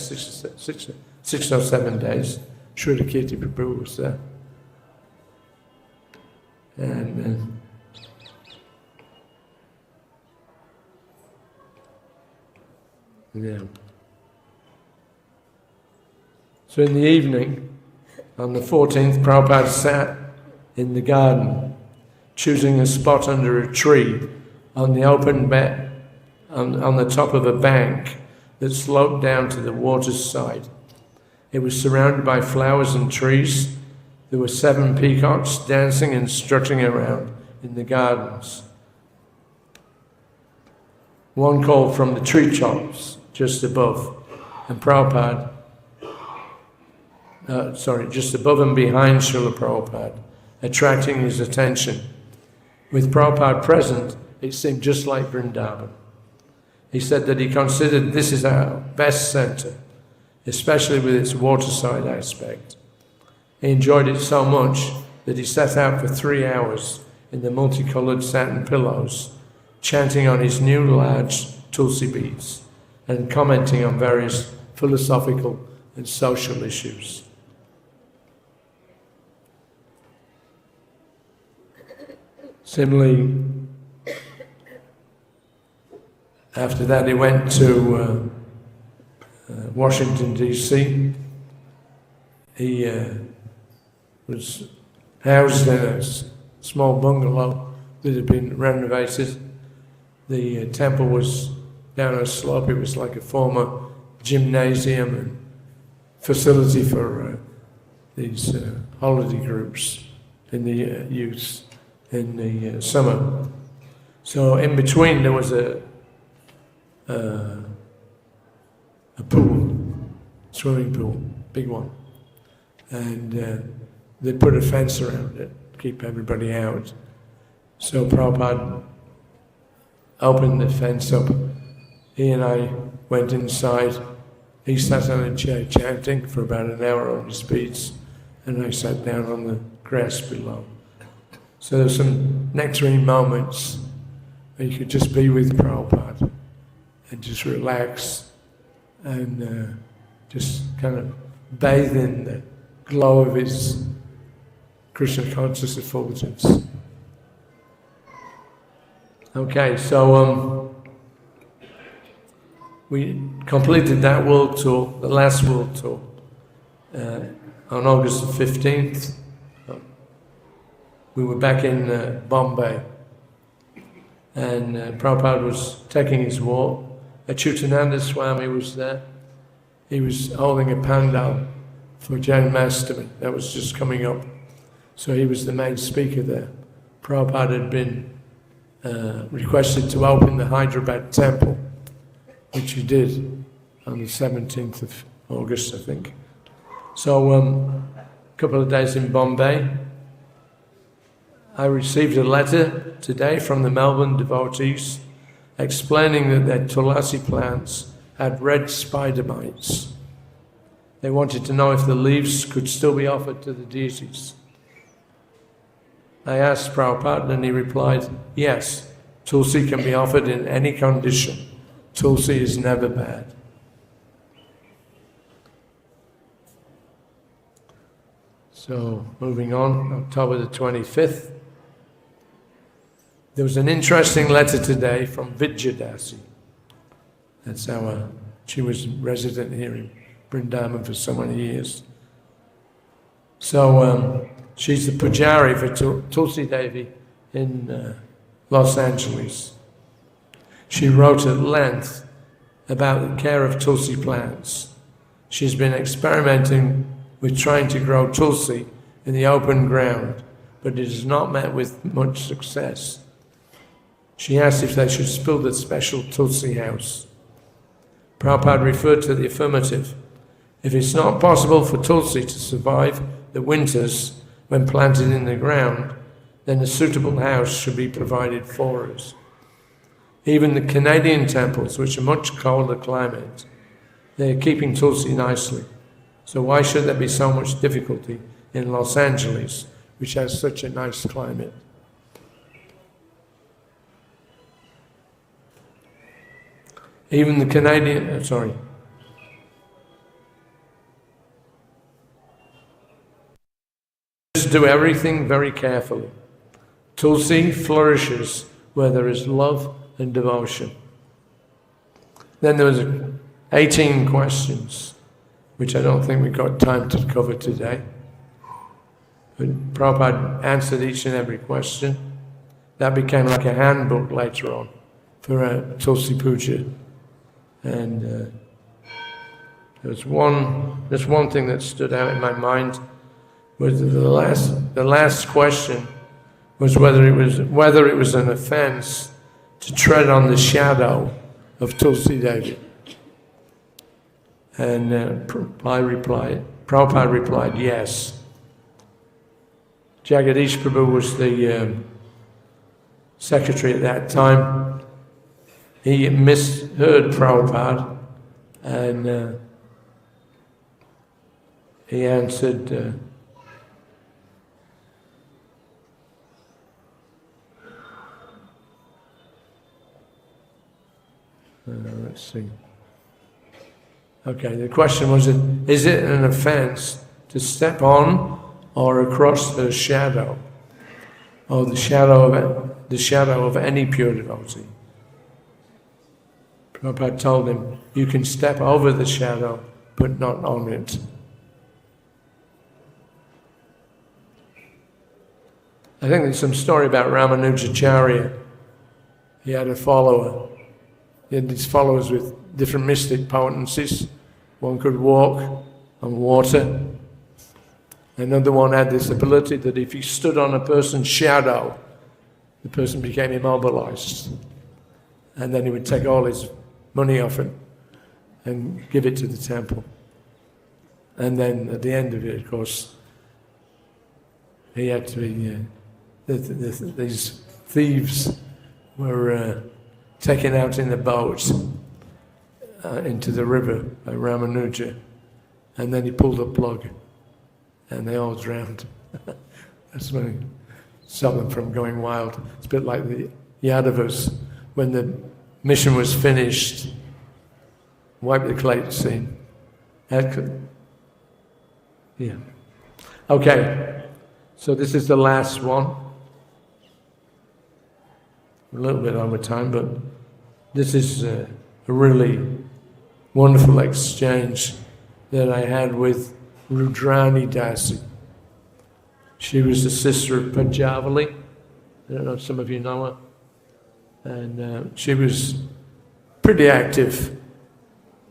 six or 7 days. Srila Kirti Prabhu was there. And yeah. So in the evening, on the 14th, Prabhupada sat in the garden, choosing a spot under a tree on the open bed, on the top of a bank that sloped down to the water's side. It was surrounded by flowers and trees. There were 7 peacocks dancing and strutting around in the gardens. One called from the tree tops just above, and Prabhupada, just above and behind Srila Prabhupada, attracting his attention. With Prabhupada present, it seemed just like Vrindavan. He said that he considered this is our best center, especially with its waterside aspect. He enjoyed it so much that he sat out for 3 hours in the multicolored satin pillows, chanting on his new large tulsi beads and commenting on various philosophical and social issues. Similarly, after that he went to Washington, D.C. He was housed in a small bungalow that had been renovated. The temple was down a slope. It was like a former gymnasium and facility for these holiday groups in the youth in the summer. So in between there was a pool, swimming pool, big one, and they put a fence around it to keep everybody out. So Prabhupada opened the fence up. He and I went inside. He sat on a chair chanting for about an hour on his beads, and I sat down on the grass below. So there's some nectarine moments where you could just be with Prabhupada and just relax and just kind of bathe in the glow of his Krishna conscious effulgence. Okay, so we completed that world tour, the last world tour, on August the 15th. We were back in Bombay, and Prabhupada was taking his walk. Achyutananda Swami was there. He was holding a pandal for Janmashtami. That was just coming up. So he was the main speaker there. Prabhupada had been requested to open the Hyderabad temple, which he did on the 17th of August, I think. So a couple of days in Bombay. I received a letter today from the Melbourne devotees explaining that their tulasi plants had red spider mites. They wanted to know if the leaves could still be offered to the deities. I asked Prabhupada and he replied, yes, tulsi can be offered in any condition. Tulsi is never bad. So, moving on, October the 25th. There was an interesting letter today from Vidyadasi. That's she was resident here in Vrindavan for so many years. So she's the pujari for Tulsi Devi in Los Angeles. She wrote at length about the care of Tulsi plants. She's been experimenting with trying to grow Tulsi in the open ground, but it has not met with much success. She asked if they should build a special Tulsi house. Prabhupada referred to the affirmative. If it's not possible for Tulsi to survive the winters when planted in the ground, then a suitable house should be provided for us. Even the Canadian temples, which are much colder climate, they are keeping Tulsi nicely. So why should there be so much difficulty in Los Angeles, which has such a nice climate. Even the Canadian, Just do everything very carefully. Tulsi flourishes where there is love and devotion. Then there was 18 questions, which I don't think we've got time to cover today. But Prabhupada answered each and every question. That became like a handbook later on for Tulsi Puja. And there's one thing that stood out in my mind was the last question was whether it was an offense to tread on the shadow of Tulsi Devi. And Prabhupada replied, yes. Jagadish Prabhu was the secretary at that time. He misheard Prabhupada, and he answered, let's see. Okay, the question was, is it an offense to step on or across the shadow, or the shadow of any pure devotee? Prabhupada told him, you can step over the shadow, but not on it. I think there's some story about Ramanujacharya. He had a follower. He had these followers with different mystic potencies. One could walk on water. Another one had this ability that if he stood on a person's shadow, the person became immobilized. And then he would take all his money off him and give it to the temple. And then at the end of it, of course, he had to be, these thieves were taken out in the boat into the river by Ramanuja. And then he pulled the plug and they all drowned. That's when he stopped them from going wild. It's a bit like the Yadavas, when the mission was finished, wiped the slate scene. Yeah. Okay, so this is the last one. A little bit over time, but this is a really wonderful exchange that I had with Rudrani Dasi. She was the sister of Panjavali. I don't know if some of you know her. And she was pretty active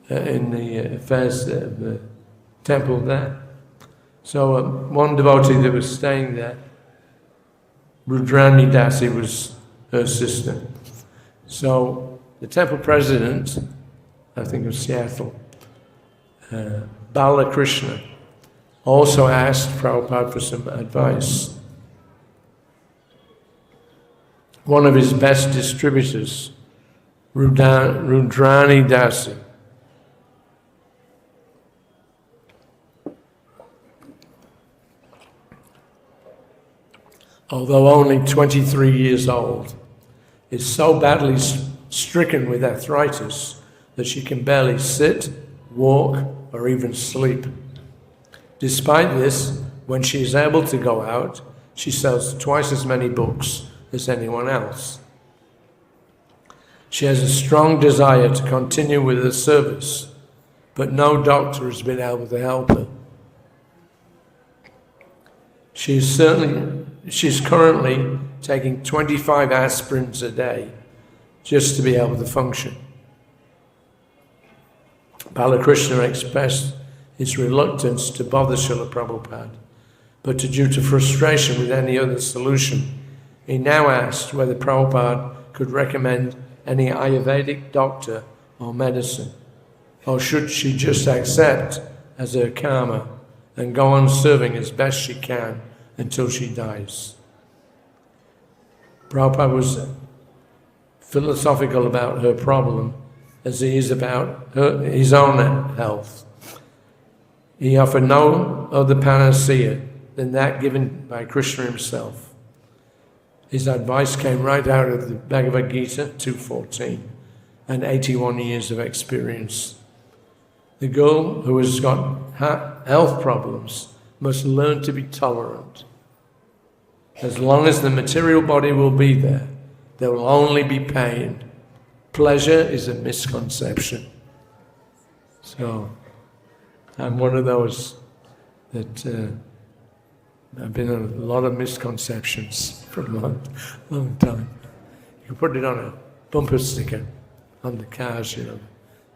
in the affairs of the temple there. So one devotee that was staying there, Rudrani Dasi, was her sister. So the temple president, I think of Seattle, Balakrishna, also asked Prabhupada for some advice. One of his best distributors, Rudrani Dasi, although only 23 years old, is so badly stricken with arthritis that she can barely sit, walk, or even sleep. Despite this, when she is able to go out, she sells twice as many books as anyone else. She has a strong desire to continue with her service, but no doctor has been able to help her. She's currently taking 25 aspirins a day just to be able to function. Balakrishna expressed his reluctance to bother Srila Prabhupada, but due to frustration with any other solution, he now asked whether Prabhupada could recommend any Ayurvedic doctor or medicine, or should she just accept as her karma and go on serving as best she can until she dies. Prabhupada was philosophical about her problem as he is about his own health. He offered no other panacea than that given by Krishna himself. His advice came right out of the Bhagavad Gita 2.14 and 81 years of experience. The girl who has got health problems must learn to be tolerant. As long as the material body will be there, there will only be pain. Pleasure is a misconception. So, I'm one of those that I've been on a lot of misconceptions for a long time. You can put it on a bumper sticker on the cars, you know.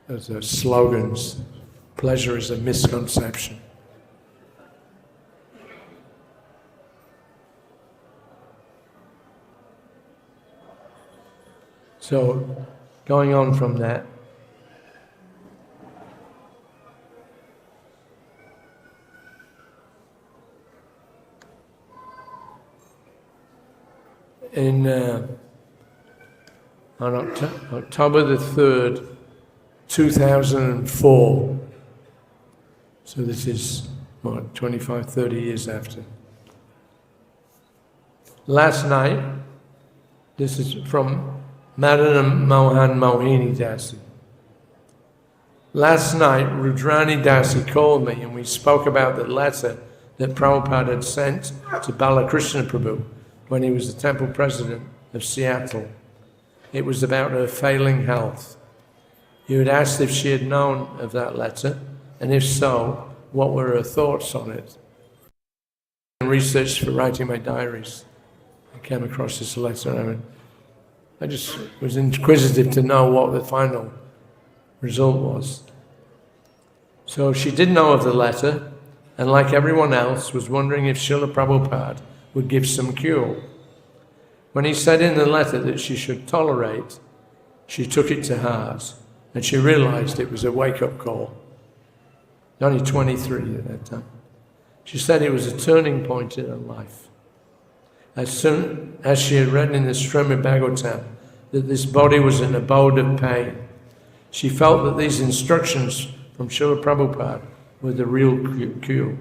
Those are slogans. Pleasure is a misconception. So, going on from that, on October the 3rd, 2004, so this is, what, 25, 30 years after. Last night, this is from Madana Mohan Mohini Dasi. Last night, Rudrani Dasi called me and we spoke about the letter that Prabhupada had sent to Balakrishna Prabhu when he was the temple president of Seattle. It was about her failing health. You had asked if she had known of that letter, and if so, what were her thoughts on it? In research for writing my diaries, I came across this letter, and I just was inquisitive to know what the final result was. So she did know of the letter, and like everyone else, was wondering if Srila Prabhupada would give some cure. When he said in the letter that she should tolerate, she took it to heart, and she realized it was a wake-up call. Only 23 at that time. She said it was a turning point in her life. As soon as she had read in the Srimad Bhagavatam that this body was an abode of pain, she felt that these instructions from Srila Prabhupada were the real cure,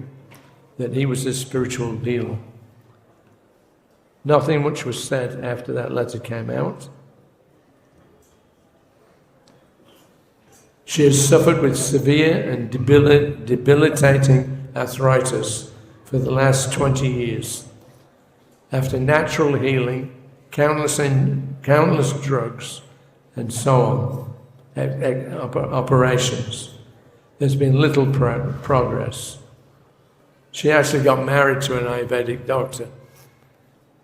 that he was a spiritual healer. Nothing much was said after that letter came out. She has suffered with severe and debilitating arthritis for the last 20 years. After natural healing, countless drugs, and so on, operations, there's been little progress. She actually got married to an Ayurvedic doctor,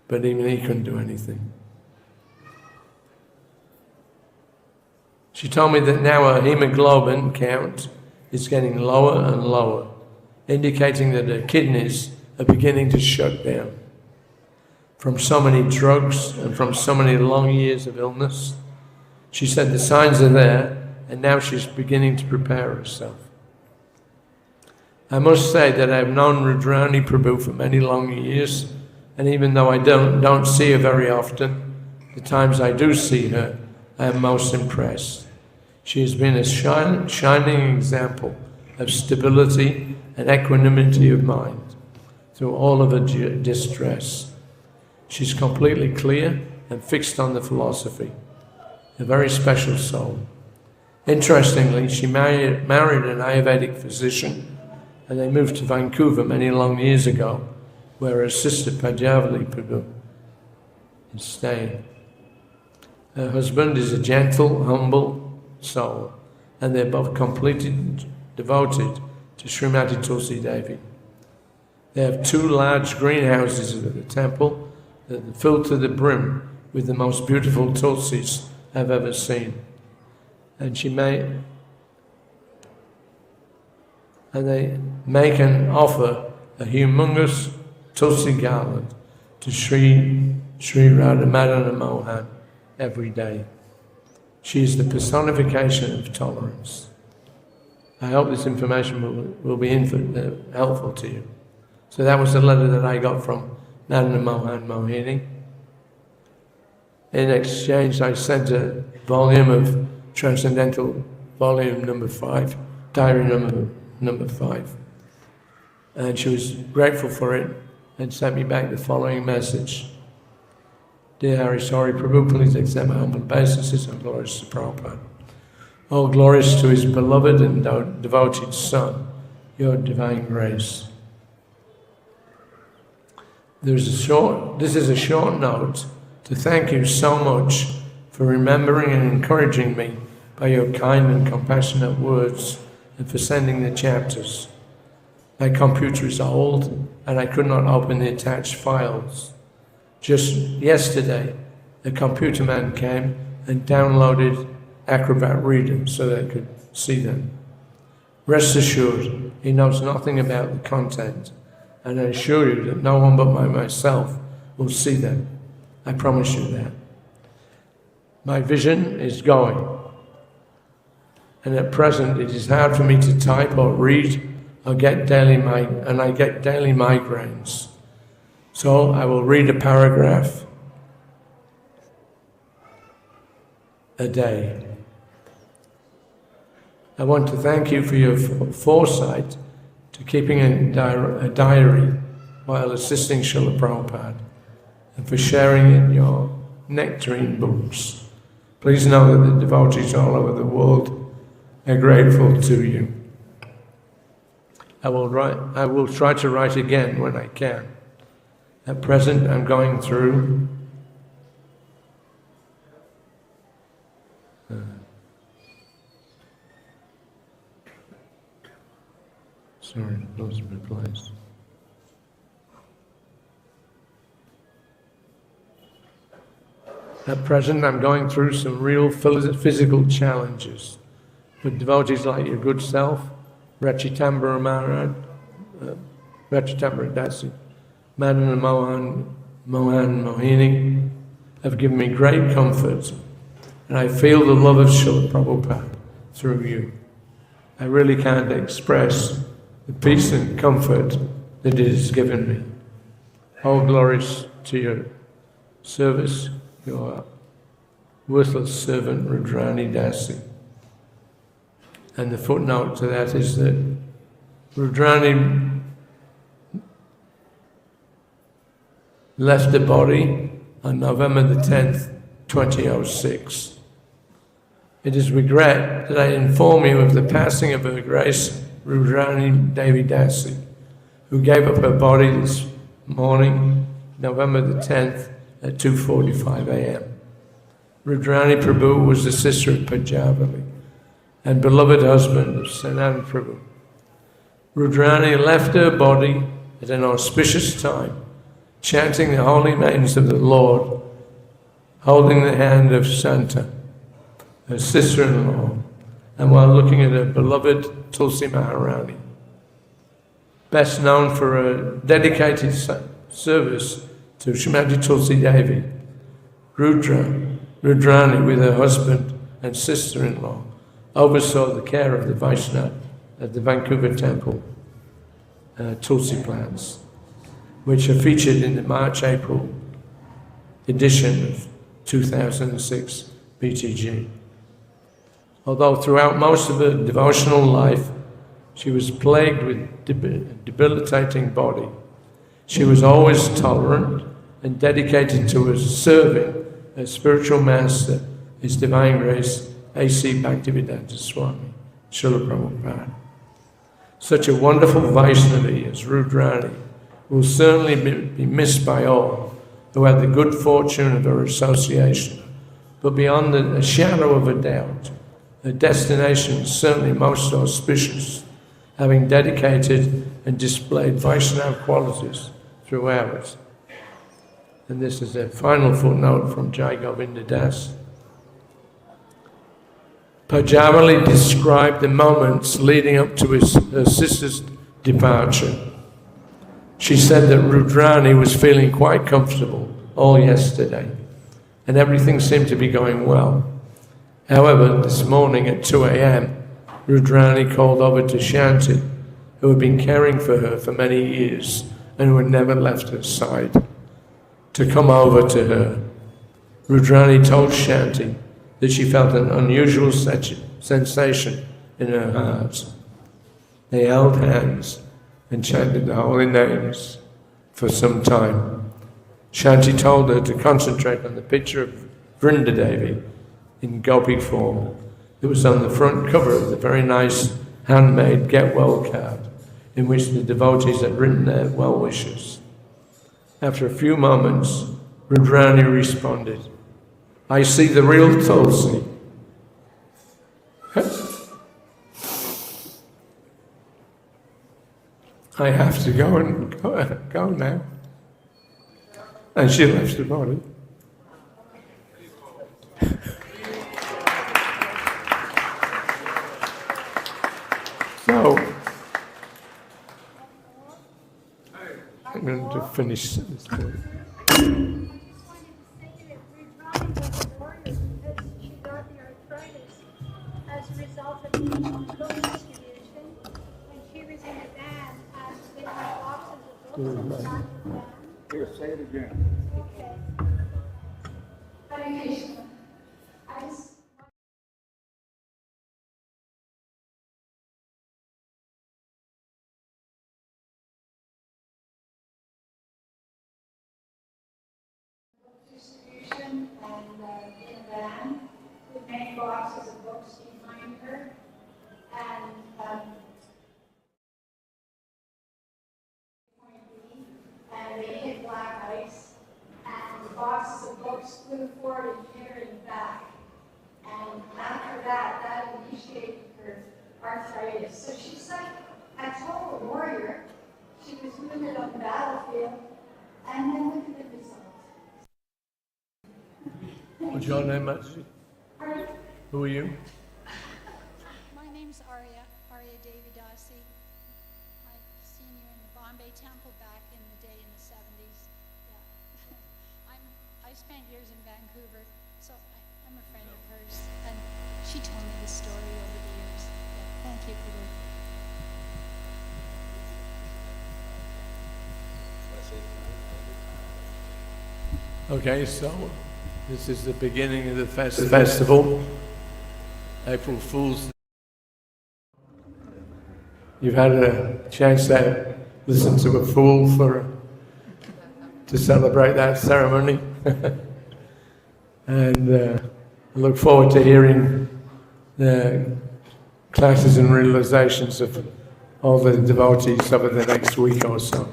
but even he couldn't do anything. She told me that now her hemoglobin count is getting lower and lower, indicating that her kidneys are beginning to shut down. From so many drugs and from so many long years of illness, she said the signs are there, and now she's beginning to prepare herself. I must say that I've known Rudrani Prabhu for many long years, and even though I don't see her very often, the times I do see her, I am most impressed. She has been a shining example of stability and equanimity of mind through all of her distress. She's completely clear and fixed on the philosophy, a very special soul. Interestingly, she married an Ayurvedic physician, and they moved to Vancouver many long years ago, where her sister Pajavali Prabhu is staying. Her husband is a gentle, humble soul, and they're both completely devoted to Srimati Tulsi Devi. They have 2 large greenhouses at the temple that are filled to the brim with the most beautiful tulsis I've ever seen. And they make and offer a humongous tulsi garland to Sri Radha Madana Mohan every day. She is the personification of tolerance. I hope this information will be helpful to you. So that was the letter that I got from Madana Mohan Mohini. In exchange, I sent a volume of Transcendental, volume number 5, diary number 5. And she was grateful for it and sent me back the following message. Dear Hari Sauri Prabhu, please accept my humble obeisances and glories to Prabhupada. All glories to his beloved and devoted son, your divine grace. This is a short note to thank you so much for remembering and encouraging me by your kind and compassionate words and for sending the chapters. My computer is old and I could not open the attached files. Just yesterday, the computer man came and downloaded Acrobat Reader so that I could see them. Rest assured, he knows nothing about the content, and I assure you that no one but myself will see them. I promise you that. My vision is going, and at present it is hard for me to type or read or get daily migraines. So I will read a paragraph a day. I want to thank you for your foresight to keeping a diary while assisting Srila Prabhupada and for sharing in your nectarine books. Please know that the devotees all over the world are grateful to you. I will try to write again when I can. At present, I'm going through sorry, lost my place. At present, I'm going through some real physical challenges with devotees like your good self, Rachitambara Maharaj, Rachitambara Dasi, Madan and Mohan Mohini have given me great comfort, and I feel the love of Srila Prabhupada through you. I really can't express the peace and comfort that it has given me. All glories to your service, your worthless servant Rudrani Dasi. And the footnote to that is that Rudrani left the body on November the 10th, 2006. It is regret that I inform you of the passing of Her Grace Rudrani Devi Dasi, who gave up her body this morning, November the 10th at 2:45 a.m. Rudrani Prabhu was the sister of Pajavali and beloved husband of Sananda Prabhu. Rudrani left her body at an auspicious time, chanting the holy names of the Lord, holding the hand of Santa, her sister-in-law, and while looking at her beloved Tulsi Maharani, best known for her dedicated service to Srimati Tulsi Devi. Rudrani, with her husband and sister-in-law, oversaw the care of the Vaishnava at the Vancouver Temple Tulsi plants, which are featured in the March-April edition of 2006 BTG. Although throughout most of her devotional life, she was plagued with debilitating body, she was always tolerant and dedicated to her serving her spiritual master, His Divine Grace, A.C. Bhaktivedanta Swami, Srila Prabhupada. Such a wonderful Vaishnavi as Rudrani will certainly be missed by all who had the good fortune of her association, but beyond a shadow of a doubt, her destination is certainly most auspicious, having dedicated and displayed Vaishnava qualities throughout. And this is a final footnote from Jai Govinda Das. Pajavali described the moments leading up to her sister's departure. She said that Rudrani was feeling quite comfortable all yesterday, and everything seemed to be going well. However, this morning at 2 a.m., Rudrani called over to Shanti, who had been caring for her for many years and who had never left her side, to come over to her. Rudrani told Shanti that she felt an unusual sensation in her heart. They held hands, and chanted the holy names for some time. Shanti told her to concentrate on the picture of Vrindadevi in gopi form that was on the front cover of the very nice handmade Get Well card in which the devotees had written their well wishes. After a few moments, Rudrani responded, "I see the real Tulsi." I have to go now. And she left the body. So, I'm going to finish this point. As a result of being on book distribution, when she was in a van, getting boxes of books and knocking them. Here, say it again. Okay. Hare Krishna. I just distribution and in a van with many boxes of books behind her, and and they hit black ice, and the boxes of books flew forward and hit her in the back. And after that, that initiated her arthritis. So she's like a total warrior. She was wounded on the battlefield, and then look at the result. What's your name, Mataji? Pardon? Who are you? My name's Arya Devidasi. I've seen you in the Bombay Temple back in the day in the 70s. Yeah. I spent years in Vancouver, so I'm a friend of hers, and she told me the story over the years. Yeah. Thank you, Guru. Okay, so this is the beginning of the festival, April Fool's. You've had a chance to listen to a fool to celebrate that ceremony, and I look forward to hearing the classes and realizations of all the devotees over the next week or so.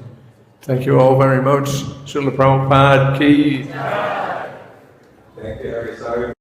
Thank you all very much. Srila Prabhupada ki. Thank you, Sauri.